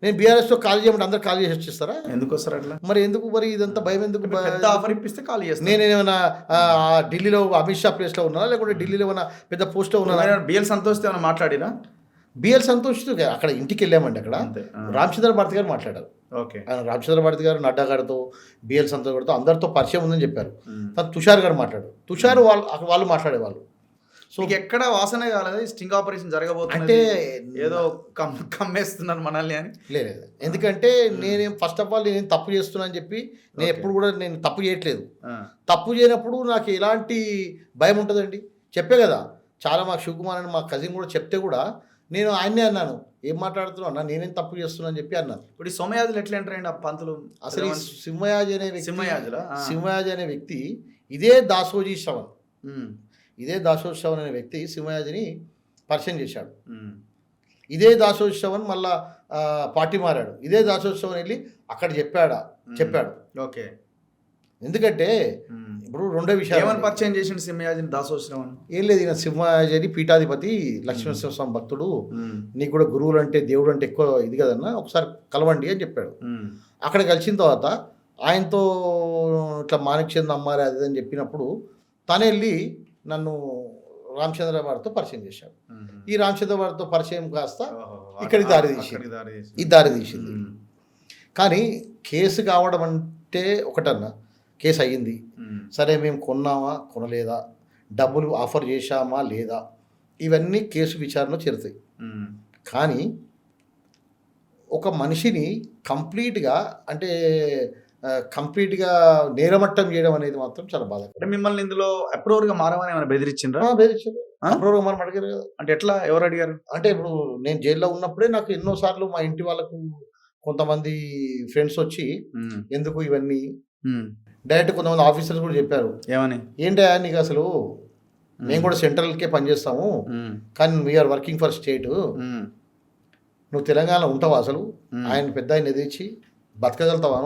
నేను బీఆర్ఎస్తో ఖాళీ చేయమంటే అందరు ఖాళీ చేసి వచ్చేస్తారా? ఎందుకు వస్తారు అట్లా? మరి ఎందుకు మరి ఇదంతా భయం ఎందుకు? పెద్ద ఆఫర్ ఇప్పిస్తే ఖాళీ చేస్తాను. నేనేమైనా ఢిల్లీలో అమిత్ షా ప్లేస్లో ఉన్నానా, లేకుంటే ఢిల్లీలో ఏమైనా పెద్ద పోస్ట్లో ఉన్నానా? బిఎల్ సంతోష్తో ఏమైనా మాట్లాడినా? బిఎల్ సంతోష్ అక్కడ ఇంటికి వెళ్ళామండి, అక్కడ రామచంద్ర భారతి గారు మాట్లాడారు. ఆయన రామచంద్ర భారతి గారు నడ్డా గారితో, బిఎల్ సంతోష్ గారితో అందరితో పరిచయం ఉందని చెప్పారు. తుషార్ గారు మాట్లాడారు, తుషార్ వాళ్ళు మాట్లాడేవాళ్ళు. సో ఎక్కడ వాసనే కాలేదు స్టింగ్ ఆపరేషన్ జరగబోతుంది అంటే ఏదో కమ్మేస్తున్నారు మనల్ని అని? లేదు, ఎందుకంటే నేనేం ఫస్ట్ ఆఫ్ ఆల్ నేను తప్పు చేస్తున్నా అని చెప్పి నేను ఎప్పుడు కూడా నేను తప్పు చేయట్లేదు. తప్పు చేయనప్పుడు నాకు ఎలాంటి భయం ఉంటుందండి? చెప్పే కదా, చాలా మా శివకుమార్ అని మా కజిన్ కూడా చెప్తే కూడా నేను ఆయన్నే అన్నాను, ఏం మాట్లాడుతున్నావు అన్న, నేనేం తప్పు చేస్తున్నా అని చెప్పి అన్నాను. ఇప్పుడు ఈ సోమయాజులు ఎట్లా ఎంటరండి ఆ పంతులు? అసలు సింహయాజి అనే వ్యక్తి ఇదే దాసోజీ శ్రవణ్ అనే వ్యక్తి సింహయాజిని పరిచయం చేశాడు. ఇదే దాసోజీ శ్రవణ్ మళ్ళా పార్టీ మారాడు, ఇదే దాసోజీ శ్రవణ్ వెళ్ళి అక్కడ చెప్పాడు. ఓకే, ఎందుకంటే ఇప్పుడు రెండో విషయాలు పరిచయం చేసిన సింహయాజిని దాసోజీ శ్రవణ్ ఏం లేదు, ఈయన సింహయాజి పీఠాధిపతి లక్ష్మీనరసింహస్వామి భక్తుడు, నీకు కూడా గురువులు అంటే దేవుడు అంటే ఎక్కువ ఇది కదన్నా, ఒకసారి కలవండి అని చెప్పాడు. అక్కడ కలిసిన తర్వాత ఆయనతో ఇట్లా మాణిక్చంద్ అమ్మారి అది అని చెప్పినప్పుడు తనే వెళ్ళి నన్ను రామచంద్ర వారితో పరిచయం చేశాడు. ఈ రామచంద్ర వారితో పరిచయం కాస్త ఇక్కడికి దారి తీసింది. కానీ కేసు కావడం అంటే ఒకటన్నా, కేసు అయ్యింది, సరే మేము కొన్నామా కొనలేదా, డబ్బులు ఆఫర్ చేశామా లేదా, ఇవన్నీ కేసు విచారణలో చేరుతాయి. కానీ ఒక మనిషిని కంప్లీట్గా నేరమట్టం చేయడం అనేది మాత్రం చాలా బాధ. అంటే మిమ్మల్ని ఇందులో అప్రూవర్గా మారమని ఏమైనా బెదిరించారు? అప్రూవర్గా మనం అడిగారు కదా. అంటే ఎట్లా, ఎవరు అడిగారు? అంటే ఇప్పుడు నేను జైల్లో ఉన్నప్పుడే నాకు ఎన్నోసార్లు మా ఇంటి వాళ్ళకు కొంతమంది ఫ్రెండ్స్ వచ్చి ఎందుకు ఇవన్నీ డైరెక్ట్ కొంతమంది ఆఫీసర్స్ కూడా చెప్పారు, ఏమని, ఏంటా నీకు అసలు మేము కూడా సెంట్రల్కే పనిచేస్తాము కానీ వీఆర్ వర్కింగ్ ఫర్ స్టేట్, నువ్వు తెలంగాణలో ఉంటావా అసలు, ఆయన పెద్ద ఆయన ఎదిరించి బతకగలుగుతావా,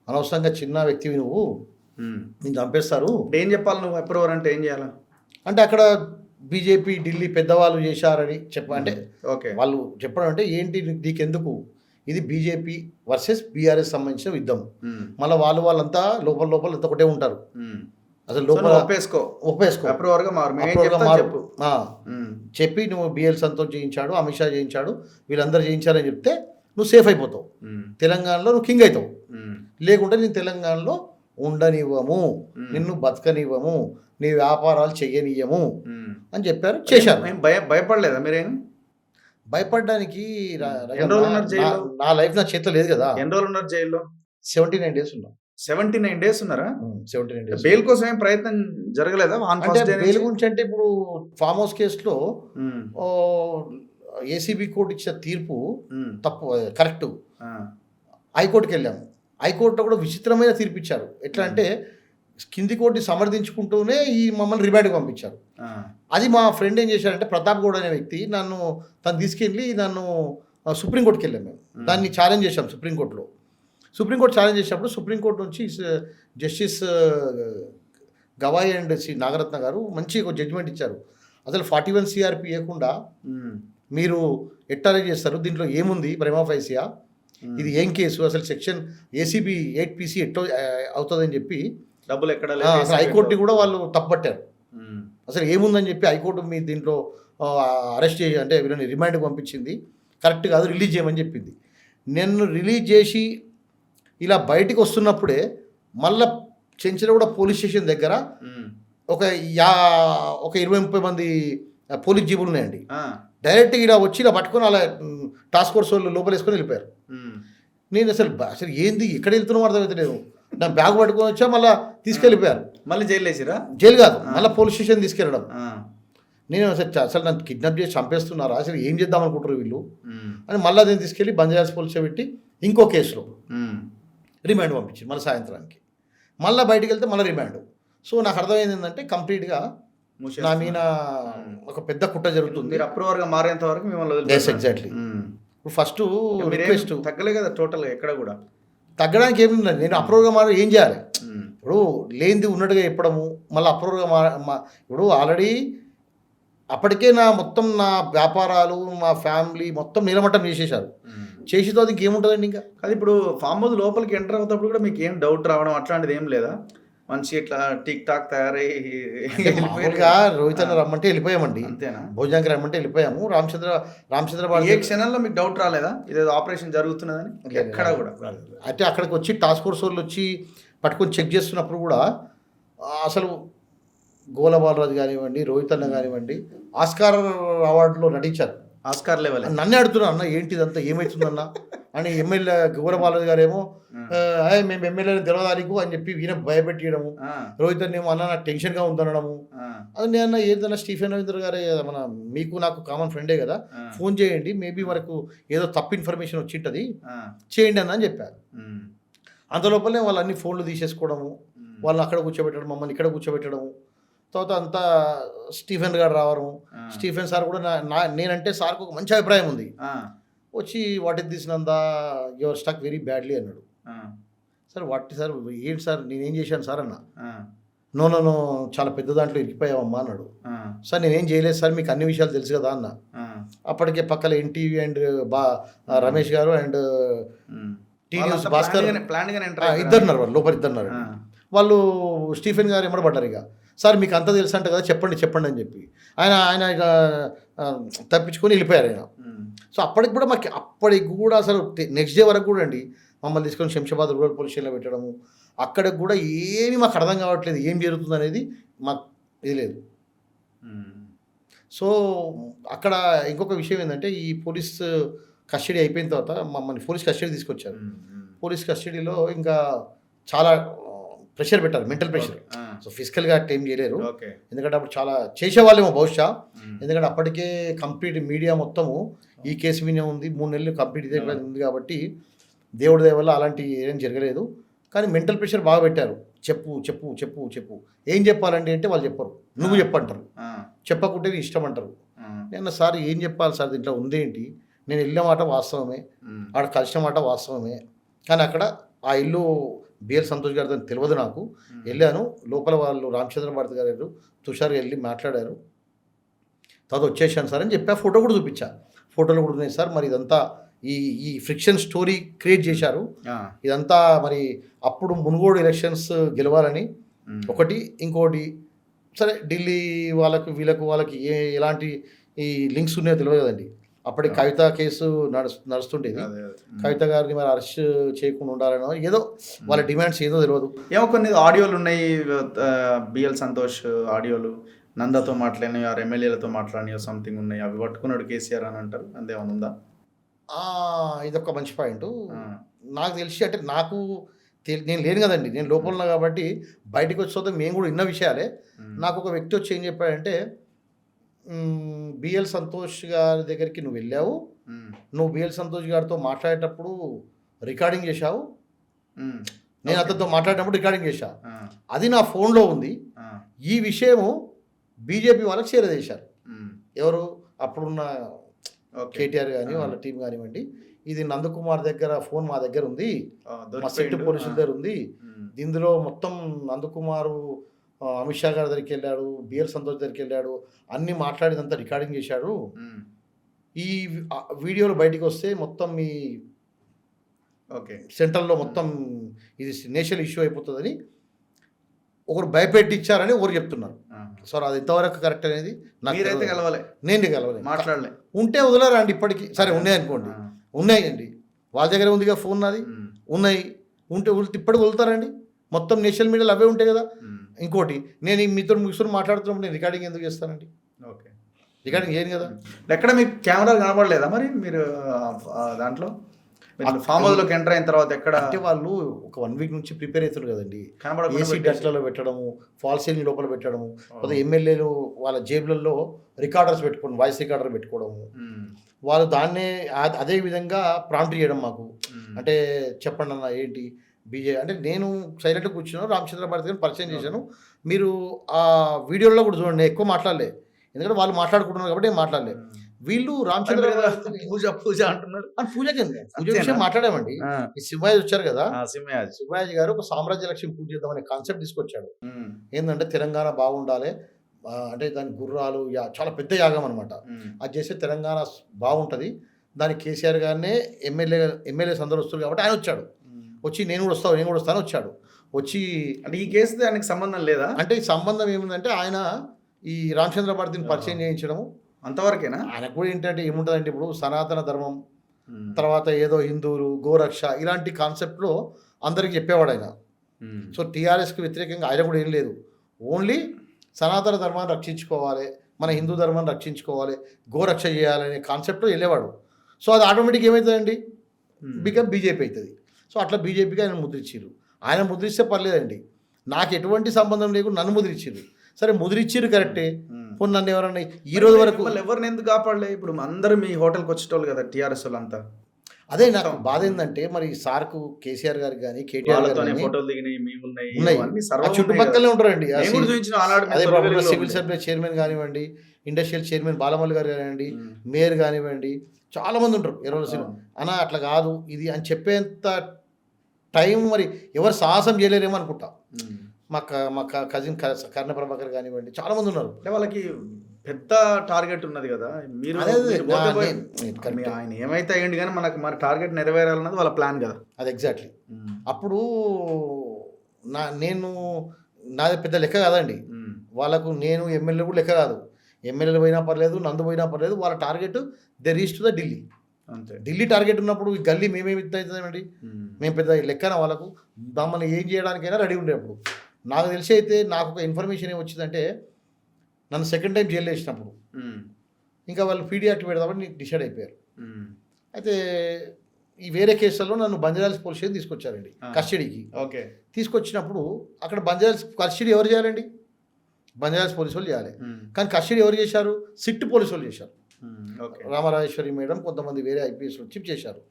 అనవసరంగా చిన్న వ్యక్తివి నువ్వు, నేను చంపేస్తారు. ఏం చెప్పాలి నువ్వు, అప్రూవర్ అంటే ఏం చేయాలి అంటే అక్కడ బీజేపీ ఢిల్లీ పెద్దవాళ్ళు చేశారని అంటే వాళ్ళు చెప్పడం అంటే ఏంటి నీకెందుకు, ఇది బీజేపీ వర్సెస్ బీఆర్ఎస్ సంబంధించిన యుద్ధం, మళ్ళీ వాళ్ళంతా లోపల అంతా ఒకటే ఉంటారు, అసలు సో లోపల నువ్వు ఒప్పేసుకో ఒప్పేసుకో అప్రూవర్గా మారు మేము ఏం అప్రూవర్గా చెప్తాం మారు. చెప్పు ఆ, చెప్పి నువ్వు బిఎల్ సంతోష్ చేయించాడు, అమిత్ షా చేయించాడు, వీళ్ళందరూ చేయించారని చెప్తే నువ్వు సేఫ్ అయిపోతావు, తెలంగాణలో నువ్వు కింగ్ అవుతావు. లేకుంటే నేను తెలంగాణలో ఉండనివ్వము, నిన్ను బతకనివ్వము, నీ వ్యాపారాలు చెయ్యనివ్వము అని చెప్పారు. చేశారు. మేము భయపడలేదా మీరేం? భయపడడానికి ఎన్ని రోజులు ఉన్నారు జైల్లో? నా లైఫ్ నా చేతిలో లేదు కదా. ఎన్ని రోజులు ఉన్నారు జైల్లో? 79 days ఉన్నాం. 79 days ఉన్నారా? 79 days. బెయిల్ కోసం ఏం ప్రయత్నం జరగలేదా? అంటే బెయిల్ గురించి అంటే ఇప్పుడు ఫామ్ హౌస్ కేసులో ఏసీబీ కోర్టు ఇచ్చిన తీర్పు తప్పు, కరెక్ట్. హైకోర్టుకి వెళ్ళాము. హైకోర్టులో కూడా విచిత్రమైన తీర్పు ఇచ్చారు. ఎట్లా అంటే కింది కోర్టుని సమర్థించుకుంటూనే ఈ మమ్మల్ని రిమాండ్కి పంపించారు. అది మా ఫ్రెండ్ ఏం చేశారంటే ప్రతాప్ గౌడ్ అనే వ్యక్తి తను తీసుకెళ్ళి నన్ను సుప్రీంకోర్టుకి వెళ్ళాము. మేము దాన్ని ఛాలెంజ్ చేశాం సుప్రీంకోర్టులో. సుప్రీంకోర్టు ఛాలెంజ్ చేసినప్పుడు సుప్రీంకోర్టు నుంచి జస్టిస్ గవాయ్ అండ్ శ్రీ నాగరత్న గారు మంచి ఒక జడ్జిమెంట్ ఇచ్చారు. అసలు 41 CRP ఇవ్వకుండా మీరు ఎట్లా చేస్తారు, దీంట్లో ఏముంది ప్రైమా ఫైసియా, ఇది ఏం కేసు, అసలు సెక్షన్ ACB 8PC ఎట్లా అవుతుందని చెప్పి డబ్బులు ఎక్కడ అసలు హైకోర్టుని కూడా వాళ్ళు తప్పుపట్టారు. అసలు ఏముందని చెప్పి హైకోర్టు మీ దీంట్లో అరెస్ట్ చేసి అంటే వీళ్ళని రిమాండ్కి పంపించింది, కరెక్ట్ కాదు, రిలీజ్ చేయమని చెప్పింది. నేను రిలీజ్ చేసి ఇలా బయటికి వస్తున్నప్పుడే మళ్ళీ చెంచలగూడ పోలీస్ స్టేషన్ దగ్గర ఒక 20-30 మంది పోలీస్ జీబులు ఉన్నాయండి. డైరెక్ట్గా ఇలా వచ్చి ఇలా పట్టుకొని అలా టాస్క్ ఫోర్స్ వాళ్ళు లోపల వేసుకొని వెళ్ళిపోయారు. నేను అసలు ఏంది ఎక్కడ వెళ్తున్నామో అర్థమవుతలేదు. నా బ్యాగ్ పట్టుకొని వచ్చా మళ్ళీ తీసుకెళ్ళిపోయారు. మళ్ళీ జైలు వేసిరా? జైలు కాదు, మళ్ళీ పోలీస్ స్టేషన్ తీసుకెళ్ళడం. నేను అసలు నన్ను కిడ్నాప్ చేసి చంపేస్తున్నారా, అసలు ఏం చేద్దాం అనుకుంటారు వీళ్ళు అని మళ్ళీ నేను తీసుకెళ్ళి బంజారాస్ పోలీస్ పెట్టి ఇంకో కేసులో రిమాండ్ పంపించింది మళ్ళీ సాయంత్రానికి. మళ్ళీ బయటికి వెళ్తే మళ్ళీ రిమాండ్. సో నాకు అర్థమైంది ఏంటంటే కంప్లీట్గా నా మీద ఒక పెద్ద కుట్ర జరుగుతుంది. మీరు అప్రూవర్గా మారేంత వరకు మిమ్మల్ని ఎగ్జాక్ట్లీ. ఇప్పుడు ఫస్ట్ రిక్వెస్ట్ తగ్గలే కదా టోటల్గా ఎక్కడ కూడా తగ్గడానికి ఏమి లేదు. నేను అప్రూవర్గా మారి ఏం చేయాలి? ఇప్పుడు లేనిది ఉన్నట్టుగా చెప్పడము, మళ్ళీ అప్రూవర్గా ఇప్పుడు ఆల్రెడీ అప్పటికే మొత్తం నా వ్యాపారాలు మా ఫ్యామిలీ మొత్తం నీలమట్టం చేసేసారు. చేసేతో అది ఇంకేముంటుందండి ఇంకా. అది ఇప్పుడు ఫామ్ హౌస్ లోపలికి ఎంటర్ అవుతప్పుడు కూడా మీకు ఏం డౌట్ రావడం అట్లాంటిది ఏం లేదా? మంచి ఇట్లా టిక్ టాక్ తయారయ్యి రోహిత్ అన్న రమ్మంటే వెళ్ళిపోయామండి. అంతేనా? భోజనానికి రమ్మంటే వెళ్ళిపోయాము. రామచంద్ర ఏ క్షణంలో మీకు డౌట్ రాలేదా ఇదేదో ఆపరేషన్ జరుగుతున్నదని? ఎక్కడ కూడా అయితే అక్కడికి వచ్చి టాస్క్ ఫోర్స్ వాళ్ళు వచ్చి పట్టుకొని చెక్ చేస్తున్నప్పుడు కూడా అసలు గోల బాలరాజు కానివ్వండి, రోహిత్ అన్న కానివ్వండి ఆస్కార్ అవార్డులో నటించారు. Oscar level. నన్నే అడుగుతున్నా అన్న ఏంటిదంతా ఏమవుతుందన్న అని. ఎమ్మెల్యే గోల బాలరాజు గారేమో మేము ఎమ్మెల్యేని తెలవదానికి అని చెప్పి ఈయన భయపెట్టడము, రోహిత్ అన్న ఏమో అన్న నాకు టెన్షన్గా ఉందనడము. అది నేను ఏదన్నా స్టీఫెన్ రవీంద్ర గారే మన మీకు నాకు కామన్ ఫ్రెండే కదా, ఫోన్ చేయండి, మేబీ వరకు ఏదో తప్పు ఇన్ఫర్మేషన్ వచ్చింటుంది చేయండి అన్న అని చెప్పారు. అంతలోపలనే వాళ్ళు అన్ని ఫోన్లు తీసేసుకోవడము, వాళ్ళని అక్కడ కూర్చోబెట్టడం, మమ్మల్ని ఇక్కడ కూర్చోబెట్టడము. తర్వాత అంతా స్టీఫెన్ గారు రావడం. స్టీఫెన్ సార్ కూడా నేనంటే సార్కు ఒక మంచి అభిప్రాయం ఉంది. వచ్చి what is this Nanda, your stuck very badly అన్నాడు. సార్ వాట్ సార్ ఏంటి సార్ నేనేం చేశాను సార్ అన్న. నో చాలా పెద్ద దాంట్లో ఇరికిపోయావమ్మా అన్నాడు. సార్ నేనేం చేయలేదు సార్, మీకు అన్ని విషయాలు తెలుసు కదా అన్న. అప్పటికే పక్కన ఎన్టీవీ అండ్ రమేష్ గారు అండ్ టీ న్యూస్ భాస్కర్ ఇద్దరున్నారు, వాళ్ళు లోపల ఇద్దరున్నారు. వాళ్ళు స్టీఫెన్ గారు ఎమ్మడబడ్డారు. ఇక సార్ మీకు అంతా తెలుసు అంట కదా, చెప్పండి అని చెప్పి ఆయన తప్పించుకొని వెళ్ళిపోయారు ఆయన. సో అప్పటికి కూడా అసలు నెక్స్ట్ డే వరకు కూడా అండి మమ్మల్ని తీసుకొని శంషాబాద్ రూరల్ పోలీస్ స్టేషన్లో పెట్టడము. అక్కడికి కూడా ఏమీ మాకు అర్థం కావట్లేదు, ఏం జరుగుతుంది అనేది మాకు ఇది లేదు. సో అక్కడ ఇంకొక విషయం ఏంటంటే ఈ పోలీస్ కస్టడీ అయిపోయిన తర్వాత మమ్మల్ని పోలీస్ కస్టడీ తీసుకొచ్చారు. పోలీస్ కస్టడీలో ఇంకా చాలా ప్రెషర్ పెట్టారు, మెంటల్ ప్రెషర్. సో ఫిజికల్గా ఏం చేయలేరు, ఎందుకంటే అప్పుడు చాలా చేసేవాళ్ళేమో బహుశా. ఎందుకంటే అప్పటికే కంప్లీట్ మీడియా మొత్తము ఈ కేసు మీద ఉంది, 3 నెలలు కంప్లీట్ ఇదే ఉంది కాబట్టి దేవుడి దయ వల్ల అలాంటి ఏం జరగలేదు. కానీ మెంటల్ ప్రెషర్ బాగా పెట్టారు. చెప్పు ఏం చెప్పాలండి అంటే వాళ్ళు చెప్పరు, నువ్వు చెప్పంటారు, చెప్పకుంటే నీ ఇష్టం అంటారు. నేను సార్ ఏం చెప్పాలి సార్, దీంట్లో ఉందేంటి, నేను వెళ్ళిన మాట వాస్తవమే, ఆడ కలిసిన మాట వాస్తవమే, కానీ అక్కడ ఆ ఇల్లు బిఎల్ సంతోష్ గారు అని తెలియదు నాకు. వెళ్ళాను, లోపల వాళ్ళు రామచంద్ర భారతి గారు తుషార్ వెళ్ళి మాట్లాడారు, తర్వాత వచ్చేసాను సార్ అని చెప్పి ఫోటో కూడా చూపించా. ఫోటోలు కూడా ఉన్నాయి సార్. మరి ఇదంతా ఈ ఫ్రిక్షన్ స్టోరీ క్రియేట్ చేశారు. ఇదంతా మరి అప్పుడు మునుగోడు ఎలక్షన్స్ గెలవాలని ఒకటి. ఇంకోటి సరే ఢిల్లీ వాళ్ళకి ఎలాంటి ఈ లింక్స్ ఉన్నాయో తెలియదు కదండి. అప్పటికి కవిత కేసు నడుస్తుండేది. కవిత గారిని మరి అరెస్ట్ చేయకుండా ఉండాలనో ఏదో వాళ్ళ డిమాండ్స్ ఏదో తెలియదు. ఏమో కొన్ని ఆడియోలు ఉన్నాయి, బిఎల్ సంతోష్ ఆడియోలు నందతో మాట్లాడినవి, ఆ ఎమ్మెల్యేలతో మాట్లాడినవి సంథింగ్ ఉన్నాయి, అవి పట్టుకున్నాడు కేసీఆర్ అని అంటారు. అంతేమన్నా ఉందా? ఇదొక మంచి పాయింట్. నాకు తెలిసి అంటే నేను లేను కదండి, నేను లోపల ఉన్నా కాబట్టి బయటకు వచ్చి మేము కూడా విన్న విషయాలే. నాకు ఒక వ్యక్తి వచ్చి ఏం చెప్పాడంటే, బిఎల్ సంతోష్ గారి దగ్గరికి నువ్వు వెళ్ళావు, నువ్వు బిఎల్ సంతోష్ గారితో మాట్లాడేటప్పుడు రికార్డింగ్ చేశావు, నేను అతనితో మాట్లాడేటప్పుడు రికార్డింగ్ చేశా, అది నా ఫోన్లో ఉంది, ఈ విషయము బీజేపీ వాళ్ళకి చేరదేశారు. ఎవరు అప్పుడున్న కేటీఆర్ కానీ వాళ్ళ టీం కానివ్వండి, ఇది నందకుమార్ దగ్గర ఫోన్ మా దగ్గర ఉంది, మా సెట్ పోలీసుల దగ్గర ఉంది, ఇందులో మొత్తం నందకుమారు అమిత్ షా గారి దగ్గరికి వెళ్ళాడు, బిఎల్ సంతోష్ దగ్గరికి వెళ్ళాడు, అన్నీ మాట్లాడినంతా రికార్డింగ్ చేశాడు, ఈ వీడియోలు బయటికి వస్తే మొత్తం మీ సెంట్రల్లో మొత్తం ఇది నేషనల్ ఇష్యూ అయిపోతుందని ఒకరు భయపెట్టించారని ఒకరు చెప్తున్నారు. సో అది ఎంతవరకు కరెక్ట్ అనేది నాకైతే కలవలే, నేను కలవలే, మాట్లాడలే. ఉంటే వదలరా అండి, ఇప్పటికీ సరే ఉన్నాయనుకోండి, ఉన్నాయండి వాళ్ళ దగ్గర ఉందిగా ఫోన్, నాది ఉన్నాయి, ఉంటే ఇప్పటికి వదులుతారండి, మొత్తం నేషనల్ మీడియాలో అవే ఉంటాయి కదా. ఇంకోటి, నేను మీతో ముగిసుకుని మాట్లాడుతున్నప్పుడు నేను రికార్డింగ్ ఎందుకు చేస్తానండి? ఓకే, రికార్డింగ్ ఏం కదా. ఎక్కడ మీకు కెమెరా కనపడలేదా మరి మీరు దాంట్లో ఫామ్ హౌస్లోకి ఎంటర్ అయిన తర్వాత? ఎక్కడ అంటే వాళ్ళు ఒక 1 వీక్ నుంచి ప్రిపేర్ అవుతారు కదండి, ఏసీ డస్ట్లలో పెట్టడము, ఫాల్ సీలింగ్ లోపల పెట్టడము, కొద్దిగా ఎమ్మెల్యేలు వాళ్ళ జేబులలో రికార్డర్స్ పెట్టుకోవడం, వాయిస్ రికార్డర్ పెట్టుకోవడము, వాళ్ళు దాన్నే అదే విధంగా ప్రాంప్ట్ చేయడం మాకు. అంటే చెప్పండి అన్న ఏంటి బీజే అంటే, నేను సైలెంట్గా కూర్చున్నాను, రామచంద్ర భారతి గారిని పరిచయం చేశాను, మీరు ఆ వీడియోలో కూడా చూడండి, ఎక్కువ మాట్లాడలే, ఎందుకంటే వాళ్ళు మాట్లాడుకుంటున్నారు కాబట్టి నేను మాట్లాడలేదు. వీళ్ళు రామచంద్ర పూజ అంటున్నారు, పూజ విషయం మాట్లాడామండి. ఈ సింహాజీ వచ్చారు కదా, సింహాజీ గారు ఒక సామ్రాజ్య లక్ష్యం పూజ చేద్దాం అనే కాన్సెప్ట్ తీసుకొచ్చాడు. ఏంటంటే తెలంగాణ బాగుండాలి, అంటే దాని గుర్రాలు చాలా పెద్ద యాగం అనమాట, అది చేస్తే తెలంగాణ బాగుంటుంది, దానికి కేసీఆర్ గారినే ఎమ్మెల్యేస్ అందరూ వస్తారు కాబట్టి ఆయన వచ్చాడు, వచ్చి నేను కూడా వస్తాను వచ్చాడు, వచ్చి అంటే ఈ కేసు దానికి సంబంధం లేదా? అంటే ఈ సంబంధం ఏముందంటే, ఆయన ఈ రామచంద్ర భారతిని పరిచయం చేయించడము అంతవరకేనా. ఆయనకు కూడా ఏంటంటే ఏముంటుందంటే, ఇప్పుడు సనాతన ధర్మం తర్వాత ఏదో హిందువులు గోరక్ష ఇలాంటి కాన్సెప్ట్లో అందరికి చెప్పేవాడు ఆయన. సో టీఆర్ఎస్కి వ్యతిరేకంగా ఆయన కూడా ఏం లేదు, ఓన్లీ సనాతన ధర్మాన్ని రక్షించుకోవాలి, మన హిందూ ధర్మాన్ని రక్షించుకోవాలి, గోరక్ష చేయాలనే కాన్సెప్ట్లో వెళ్ళేవాడు. సో అది ఆటోమేటిక్ ఏమవుతుందండి, బికమ్ బీజేపీ అవుతుంది. సో అట్లా బీజేపీకి ఆయన ముద్రించారు. ఆయన ముద్రిస్తే పర్లేదండి, నాకు ఎటువంటి సంబంధం లేకుండా నన్ను ముద్రించారు. సరే ముద్రిచ్చిరు కరెక్టే, పోనీ నన్ను ఎవరన్నా ఈ రోజు వరకు ఎవరిని ఎందుకు కాపాడలే? ఇప్పుడు అందరూ మీ హోటల్కి వచ్చేటోళ్ళు కదా టీఆర్ఎస్ వాళ్ళంతా. అదే నాకు బాధ ఏంటంటే, మరి సార్కు కేసీఆర్ గారికి కానీ కేటీఆర్ ఫోటోలు ఉన్నాయి, చుట్టుపక్కలే ఉంటారండి. అదే సివిల్ సప్లై చైర్మన్ కానివ్వండి, ఇండస్ట్రియల్ చైర్మన్ బాలమల్లి గారు కానివ్వండి, మేయర్ కానివ్వండి, చాలా మంది ఉంటారు. అన్న అట్లా కాదు ఇది అని చెప్పేంత టైం మరి ఎవరు సాహసం చేయలేరేమో అనుకుంటా. మా కజిన్ కర్ణ ప్రభాకర్ కానివ్వండి, చాలా మంది ఉన్నారు. అంటే వాళ్ళకి పెద్ద టార్గెట్ ఉన్నది కదా, మీరు ఆయన ఏమైతే అయ్యండి కానీ మనకు మరి టార్గెట్ నెరవేరాలన్నది వాళ్ళ ప్లాన్ కదా. అది ఎగ్జాక్ట్లీ. అప్పుడు నాది పెద్ద లెక్క కాదండి వాళ్ళకు, నేను ఎమ్మెల్యే కూడా లెక్క కాదు, ఎమ్మెల్యేలు పోయినా పర్లేదు, నందు పోయినా పర్లేదు, వాళ్ళ target they reach to the Delhi. అంతే, ఢిల్లీ టార్గెట్ ఉన్నప్పుడు ఈ గల్లీ మేమేమి అవుతుందండి, మేము పెద్ద లెక్కన వాళ్ళకు మమ్మల్ని ఏం చేయడానికైనా రెడీ ఉండేప్పుడు. నాకు తెలిసి అయితే నాకు ఒక ఇన్ఫర్మేషన్ ఏమొచ్చిందంటే, నన్ను సెకండ్ టైం జైలు వేసినప్పుడు ఇంకా వాళ్ళు పీడీ యాక్ట్ పెడదామని డిసైడ్ అయిపోయారు. అయితే ఈ వేరే కేసుల్లో నన్ను బంజారాల్స్ పోలీస్ స్టేషన్ తీసుకొచ్చారండి కస్టడీకి. ఓకే, తీసుకొచ్చినప్పుడు అక్కడ బంజారాల్స్ కస్టడీ ఎవరు చేయాలండి? బంజారాల్స్ పోలీసు వాళ్ళు చేయాలి, కానీ కస్టడీ ఎవరు చేశారు? సిట్ పోలీసు వాళ్ళు చేశారు. రామరాజేశ్వరి మేడం కొంతమంది వేరే ఐపీఎస్ వచ్చి చేశారు.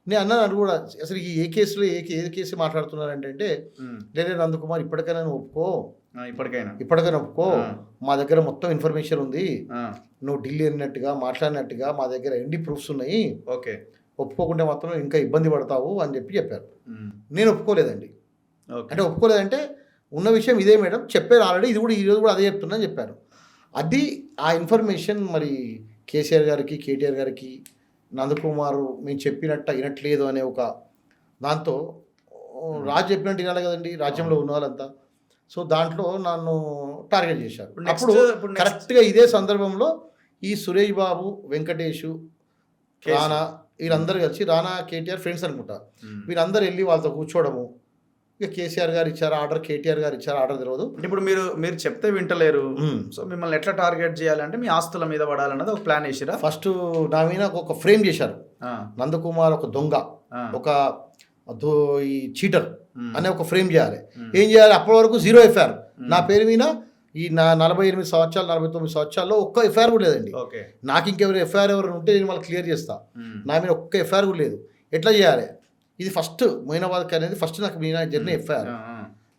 నేను అన్నాను కూడా, అసలు ఈ ఏ కేసులో ఏ కేసు మాట్లాడుతున్నారంటే, లేదా నందకుమార్ ఇప్పటికైనా ఒప్పుకో, ఇప్పటికైనా ఒప్పుకో, మా దగ్గర మొత్తం ఇన్ఫర్మేషన్ ఉంది, నువ్వు ఢిల్లీ వెళ్ళినట్టుగా మాట్లాడినట్టుగా మా దగ్గర ఎన్ని ప్రూఫ్స్ ఉన్నాయి, ఓకే ఒప్పుకోకుంటే మాత్రం ఇంకా ఇబ్బంది పడతావు అని చెప్పారు. నేను ఒప్పుకోలేదండి. అంటే ఒప్పుకోలేదంటే ఉన్న విషయం ఇదే మేడం, చెప్పారు ఆల్రెడీ, ఇది కూడా ఈరోజు కూడా అదే చెప్తున్నా అని చెప్పారు. అది ఆ ఇన్ఫర్మేషన్ మరి కేసీఆర్ గారికి కేటీఆర్ గారికి నందకుమారు మేము చెప్పినట్టు వినట్లేదు అనే ఒక దాంతో, రాజు చెప్పినట్టు వినాలి కదండి, రాజ్యంలో ఉన్న వాళ్ళంతా. సో దాంట్లో నన్ను టార్గెట్ చేశారు. ఇప్పుడు next- అప్పుడు ఇప్పుడు next- కరెక్ట్గా ఇదే సందర్భంలో ఈ సురేష్ బాబు, వెంకటేషు, కేసు. రానా వీళ్ళందరూ కలిసి, రానా కేటీఆర్ ఫ్రెండ్స్ అనుకుంటా, వీళ్ళందరూ వెళ్ళి వాళ్ళతో కూర్చోవడము. ఇక కేసీఆర్ గారు ఇచ్చారు ఆర్డర్, కేటీఆర్ గారు ఇచ్చారు ఆర్డర్, తెలియదు. అంటే ఇప్పుడు మీరు చెప్తే వింటలేరు, సో మిమ్మల్ని ఎట్లా టార్గెట్ చేయాలంటే మీ ఆస్తుల మీద పడాలన్నది ఒక ప్లాన్ వేసిరా. ఫస్ట్ నా మీద ఒక ఫ్రేమ్ చేశారు. నందకుమార్ ఒక దొంగ, ఒక ఈ చీటర్ అనే ఒక ఫ్రేమ్ చేయాలి. ఏం చేయాలి? అప్పటి వరకు 0 ఎఫ్ఐఆర్ నా పేరు మీద. ఈ నా 48 సంవత్సరాలు 49 సంవత్సరాల్లో ఒక్క ఎఫ్ఐఆర్ కూడా లేదండి. నాకు ఇంకెవరు ఎఫ్ఐఆర్ ఎవరు ఉంటే నేను వాళ్ళకి క్లియర్ చేస్తా. నా మీద ఒక్క ఎఫ్ఐఆర్ కూడా లేదు. ఎట్లా చేయాలి? ఇది ఫస్ట్ మొయినాబాద్ అనేది ఫస్ట్ నాకు మీద జరిగిన ఎఫ్ఐఆర్.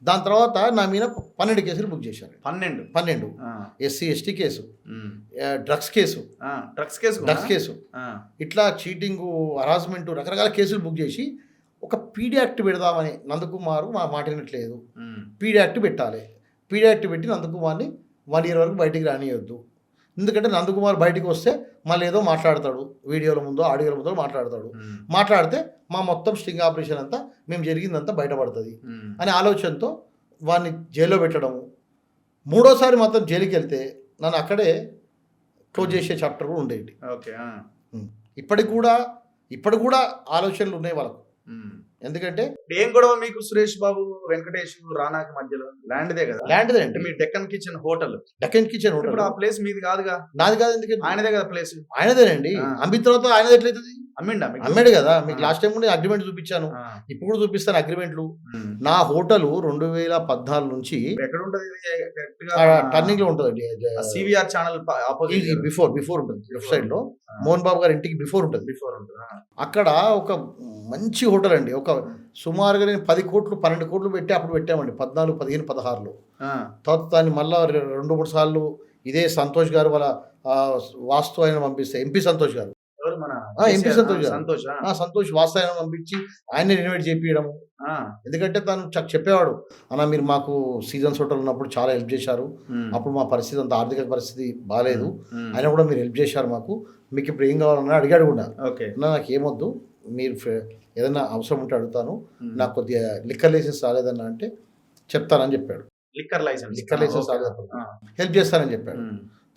దాని తర్వాత నా మీద 12 కేసులు బుక్ చేశారు. 12 SC ST case, drugs case, ఇట్లా చీటింగ్, హరాస్మెంట్, రకరకాల కేసులు బుక్ చేసి ఒక పీడీ యాక్ట్ పెడదామని నందకుమార్ మా మాట వినట్లేదు. పీడీ యాక్ట్ పెట్టాలి. పీడీ యాక్ట్ పెట్టి నందకుమార్ని 1 year వరకు బయటికి రానియొద్దు. ఎందుకంటే నందకుమార్ బయటికి వస్తే మళ్ళీ ఏదో మాట్లాడతాడు, వీడియోల ముందో ఆడియోల ముందో మాట్లాడితే మా మొత్తం స్టింగ్ ఆపరేషన్ అంతా, మేము జరిగిందంతా బయటపడుతుంది అనే ఆలోచనతో వాడిని జైల్లో పెట్టడము. 3వసారి మాత్రం జైలుకి వెళ్తే నన్ను అక్కడే క్లోజ్ చేసే చాప్టర్ కూడా ఉండేది. ఇప్పటికి కూడా ఆలోచనలు ఉన్నాయి వాళ్ళకు. ఎందుకంటే ఏం గొడవ మీకు సురేష్ బాబు, వెంకటేష్, రానాకి మధ్యలో? ల్యాండ్దే కదా? ల్యాండ్దే అండి. మీ డెక్కన్ కిచెన్ హోటల్ ఇప్పుడు ఆ ప్లేస్ మీది కాదుగా? నాది కాదు. ఎందుకంటే ఆయనదే కదా ప్లేస్? ఆయనదేనండి. అమ్మిన తర్వాత ఆయనది ఎట్లయితుంది? అమ్మాడు కదా. మీకు లాస్ట్ టైం కూడా అగ్రిమెంట్ చూపించాను, ఇప్పుడు కూడా చూపిస్తాను అగ్రిమెంట్లు. నా హోటల్ 2014 నుంచి ఎక్కడ ఉంటది? టర్నింగ్ లో ఉంటదండి. సివిఆర్ ఛానల్ ఆపోజిట్ బిఫోర్ ఉంటుంది, లెఫ్ట్ సైడ్ లో మోహన్ బాబు గారి ఇంటికి బిఫోర్ ఉంటుంది. అక్కడ ఒక మంచి హోటల్ అండి. ఒక సుమారుగా నేను 10 కోట్లు 12 కోట్లు పెట్టి అప్పుడు పెట్టామండి, 14, 15, 16లో. తర్వాత దాన్ని మళ్ళా 2-3 సార్లు ఇదే సంతోష్ గారు వాళ్ళ వాస్తు ఆయన పంపిస్తే, ఎంపీ సంతోష్ గారు, ఎంపీ సంతోష్ వాస్తు ఆయన పంపించి ఆయన్ని రెనోవేట్ చేయించడము. ఎందుకంటే తను చెప్పేవాడు, అన్న మీరు మాకు సీజన్స్ హోటల్ ఉన్నప్పుడు చాలా హెల్ప్ చేశారు, అప్పుడు మా పరిస్థితి అంత ఆర్థిక పరిస్థితి బాగాలేదు, ఆయన కూడా మీరు హెల్ప్ చేశారు మాకు, మీకు ఇప్పుడు ఏం కావాలన్నా అడిగాడు కూడా. నాకు ఏమొద్దు, మీరు ఏదైనా అవసరం ఉంటే అడుగుతాను, నాకు కొద్దిగా లిక్కర్ లైసెన్స్ రాలేదన్నా అంటే చెప్తానని చెప్పాడు. లిక్కర్ లైసెన్స్ రాలేదు, హెల్ప్ చేస్తానని చెప్పాడు.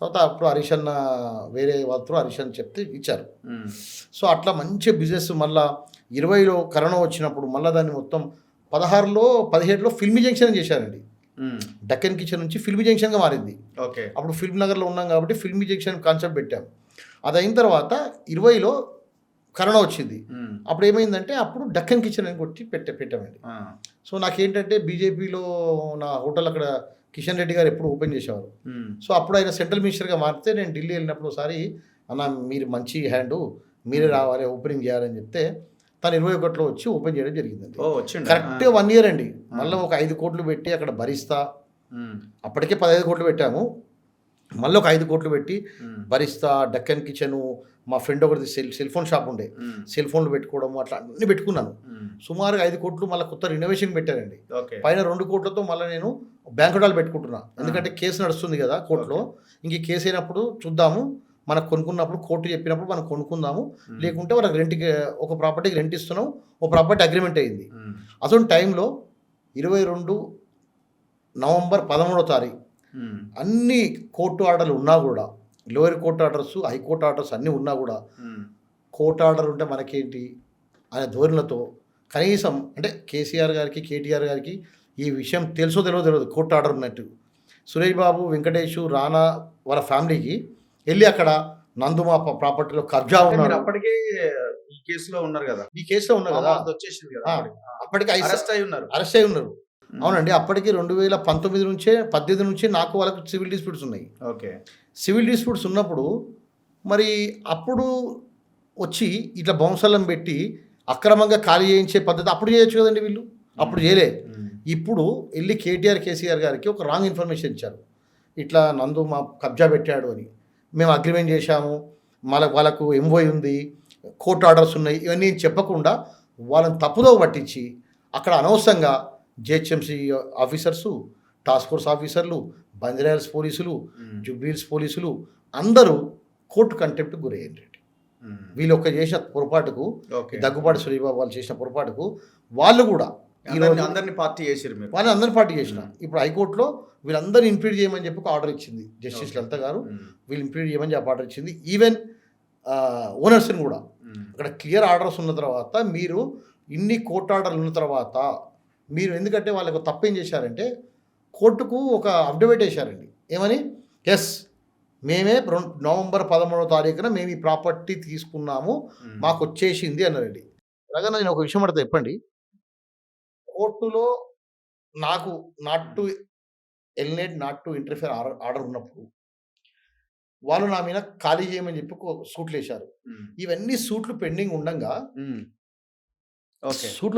తర్వాత అప్పుడు హరీష్ అన్న వేరే వాళ్ళతో హరీష్ అన్న చెప్తే ఇచ్చారు. సో అట్లా మంచి బిజినెస్. మళ్ళీ 20లో కరోనా వచ్చినప్పుడు మళ్ళీ దాన్ని మొత్తం 16లో 17లో ఫిల్మీ జంక్షన్ చేశారండి. డక్కన్ కిచెన్ నుంచి ఫిల్మీ జంక్షన్గా మారింది. అప్పుడు ఫిల్మ్ నగర్లో ఉన్నాం కాబట్టి ఫిల్మీ జంక్షన్ కాన్సెప్ట్ పెట్టాం. అది అయిన తర్వాత 20లో కరోనా వచ్చింది. అప్పుడు ఏమైందంటే అప్పుడు డక్కన్ కిచెన్ అని కొట్టి పెట్టామండి. సో నాకేంటంటే బీజేపీలో నా హోటల్ అక్కడ కిషన్ రెడ్డి గారు ఎప్పుడు ఓపెన్ చేసేవారు. సో అప్పుడు ఆయన సెంట్రల్ మినిస్టర్గా మారితే నేను ఢిల్లీ వెళ్ళినప్పుడు ఒకసారి, అన్న మీరు మంచి హ్యాండు, మీరే రావాలి ఓపెనింగ్ చేయాలని చెప్తే తను 21లో వచ్చి ఓపెన్ చేయడం జరిగిందండి. కరెక్ట్ 1 year అండి. మళ్ళీ ఒక 5 కోట్లు పెట్టి అక్కడ భరిస్తా, అప్పటికే 15 కోట్లు పెట్టాము, మళ్ళీ ఒక 5 కోట్లు పెట్టి భరిస్తా, డక్కన్ కిచెను, మా ఫ్రెండ్ ఒకటి సెల్ ఫోన్ షాప్ ఉండే, సెల్ ఫోన్లు పెట్టుకోవడము, అట్లా అన్ని పెట్టుకున్నాను. సుమారుగా 5 కోట్లు మళ్ళీ కొత్త రినోవేషన్ పెట్టారండి. పైన 2 కోట్లతో మళ్ళీ నేను బ్యాంకుటాలు పెట్టుకుంటున్నా. ఎందుకంటే కేసు నడుస్తుంది కదా కోర్టులో, ఇంక కేసు అయినప్పుడు చూద్దాము, మనకు కొనుక్కున్నప్పుడు కోర్టు చెప్పినప్పుడు మనం కొనుక్కుందాము, లేకుంటే వాళ్ళకి రెంట్కి, ఒక ప్రాపర్టీకి రెంట్ ఇస్తున్నాం, ఒక ప్రాపర్టీ అగ్రిమెంట్ అయ్యింది. అటువంటి టైంలో 22 నవంబర్ 13వ తారీఖు అన్ని కోర్టు ఆర్డర్లు ఉన్నా కూడా, lower court orders, high court orders అన్నీ ఉన్నా కూడా, కోర్టు ఆర్డర్ ఉంటే మనకేంటి అనే ధోరణిలతో కనీసం, అంటే కేసీఆర్ గారికి, కేటీఆర్ గారికి ఈ విషయం తెలియదు కోర్టు ఆర్డర్ ఉన్నట్టు. సురేష్ బాబు, వెంకటేష్, రానా వాళ్ళ ఫ్యామిలీకి వెళ్ళి అక్కడ నందు మా ప్రాపర్టీలో కబ్జా ఉన్నారు. అప్పటికే ఈ కేసులో ఉన్నారు కదా, వచ్చేసింది కదా, అప్పటికి అరెస్ట్ అయి ఉన్నారు. అవునండి. అప్పటికి 2019 నుంచే 18 నుంచి నాకు వాళ్ళకి సివిల్ డిస్ప్యూట్స్ ఉన్నాయి. సివిల్ డిస్ప్యూట్స్ ఉన్నప్పుడు మరి అప్పుడు వచ్చి ఇట్లా బౌన్సర్లను పెట్టి అక్రమంగా ఖాళీ చేయించే పద్ధతి అప్పుడు చేయొచ్చు కదండి వీళ్ళు, అప్పుడు చేయలే. ఇప్పుడు వెళ్ళి కేటీఆర్, కేసీఆర్ గారికి ఒక రాంగ్ ఇన్ఫర్మేషన్ ఇచ్చారు, ఇట్లా నందు మా కబ్జా పెట్టాడు అని. మేము అగ్రిమెంట్ చేశాము, వాళ్ళకు ఎంఓఐ ఉంది, కోర్టు ఆర్డర్స్ ఉన్నాయి, ఇవన్నీ చెప్పకుండా వాళ్ళని తప్పుదో పట్టించి అక్కడ అనవసరంగా జిహెచ్ఎంసీ ఆఫీసర్సు, టాస్క్ ఫోర్స్ ఆఫీసర్లు, బంజారాహిల్స్ పోలీసులు, జూబ్లీహిల్స్ పోలీసులు అందరూ కోర్టు కంటెంప్ట్ గురయ్యారు. వీళ్ళు చేసిన పొరపాటుకు, దగ్గుబాటి సురేష్ బాబు వాళ్ళు చేసిన పొరపాటుకు వాళ్ళు కూడా ఈరోజు అందరిని పార్టీ చేసిరు మీరు. వాళ్ళని అందరిని పార్టీ చేసిన. ఇప్పుడు హైకోర్టులో వీళ్ళందరినీ ఇంప్లీడ్ చేయమని చెప్పి ఒక ఆర్డర్ ఇచ్చింది జస్టిస్ లలిత గారు. వీళ్ళు ఇంప్లీడ్ చేయమని చెప్పి ఆర్డర్ ఇచ్చింది. ఈవెన్ ఓనర్స్ని కూడా అక్కడ క్లియర్ ఆర్డర్స్ ఉన్న తర్వాత మీరు ఇన్ని కోర్టు ఆర్డర్లు ఉన్న తర్వాత మీరు ఎందుకంటే వాళ్ళకు తప్పేం చేశారంటే కోర్టుకు ఒక అఫిడవిట్ వేశారండి. ఏమని? ఎస్, మేమే నవంబర్ 13వ తారీఖున మేము ఈ ప్రాపర్టీ తీసుకున్నాము, మాకు వచ్చేసింది అన్నారండి. అలాగే నేను ఒక విషయం అడితే చెప్పండి, కోర్టులో నాకు not to ఎలినేట్, not to interfere order ఉన్నప్పుడు వాళ్ళు నా మీద ఖాళీ చేయమని చెప్పి సూట్లు వేశారు. ఇవన్నీ సూట్లు పెండింగ్ ఉండంగా ఓకే. సూట్లు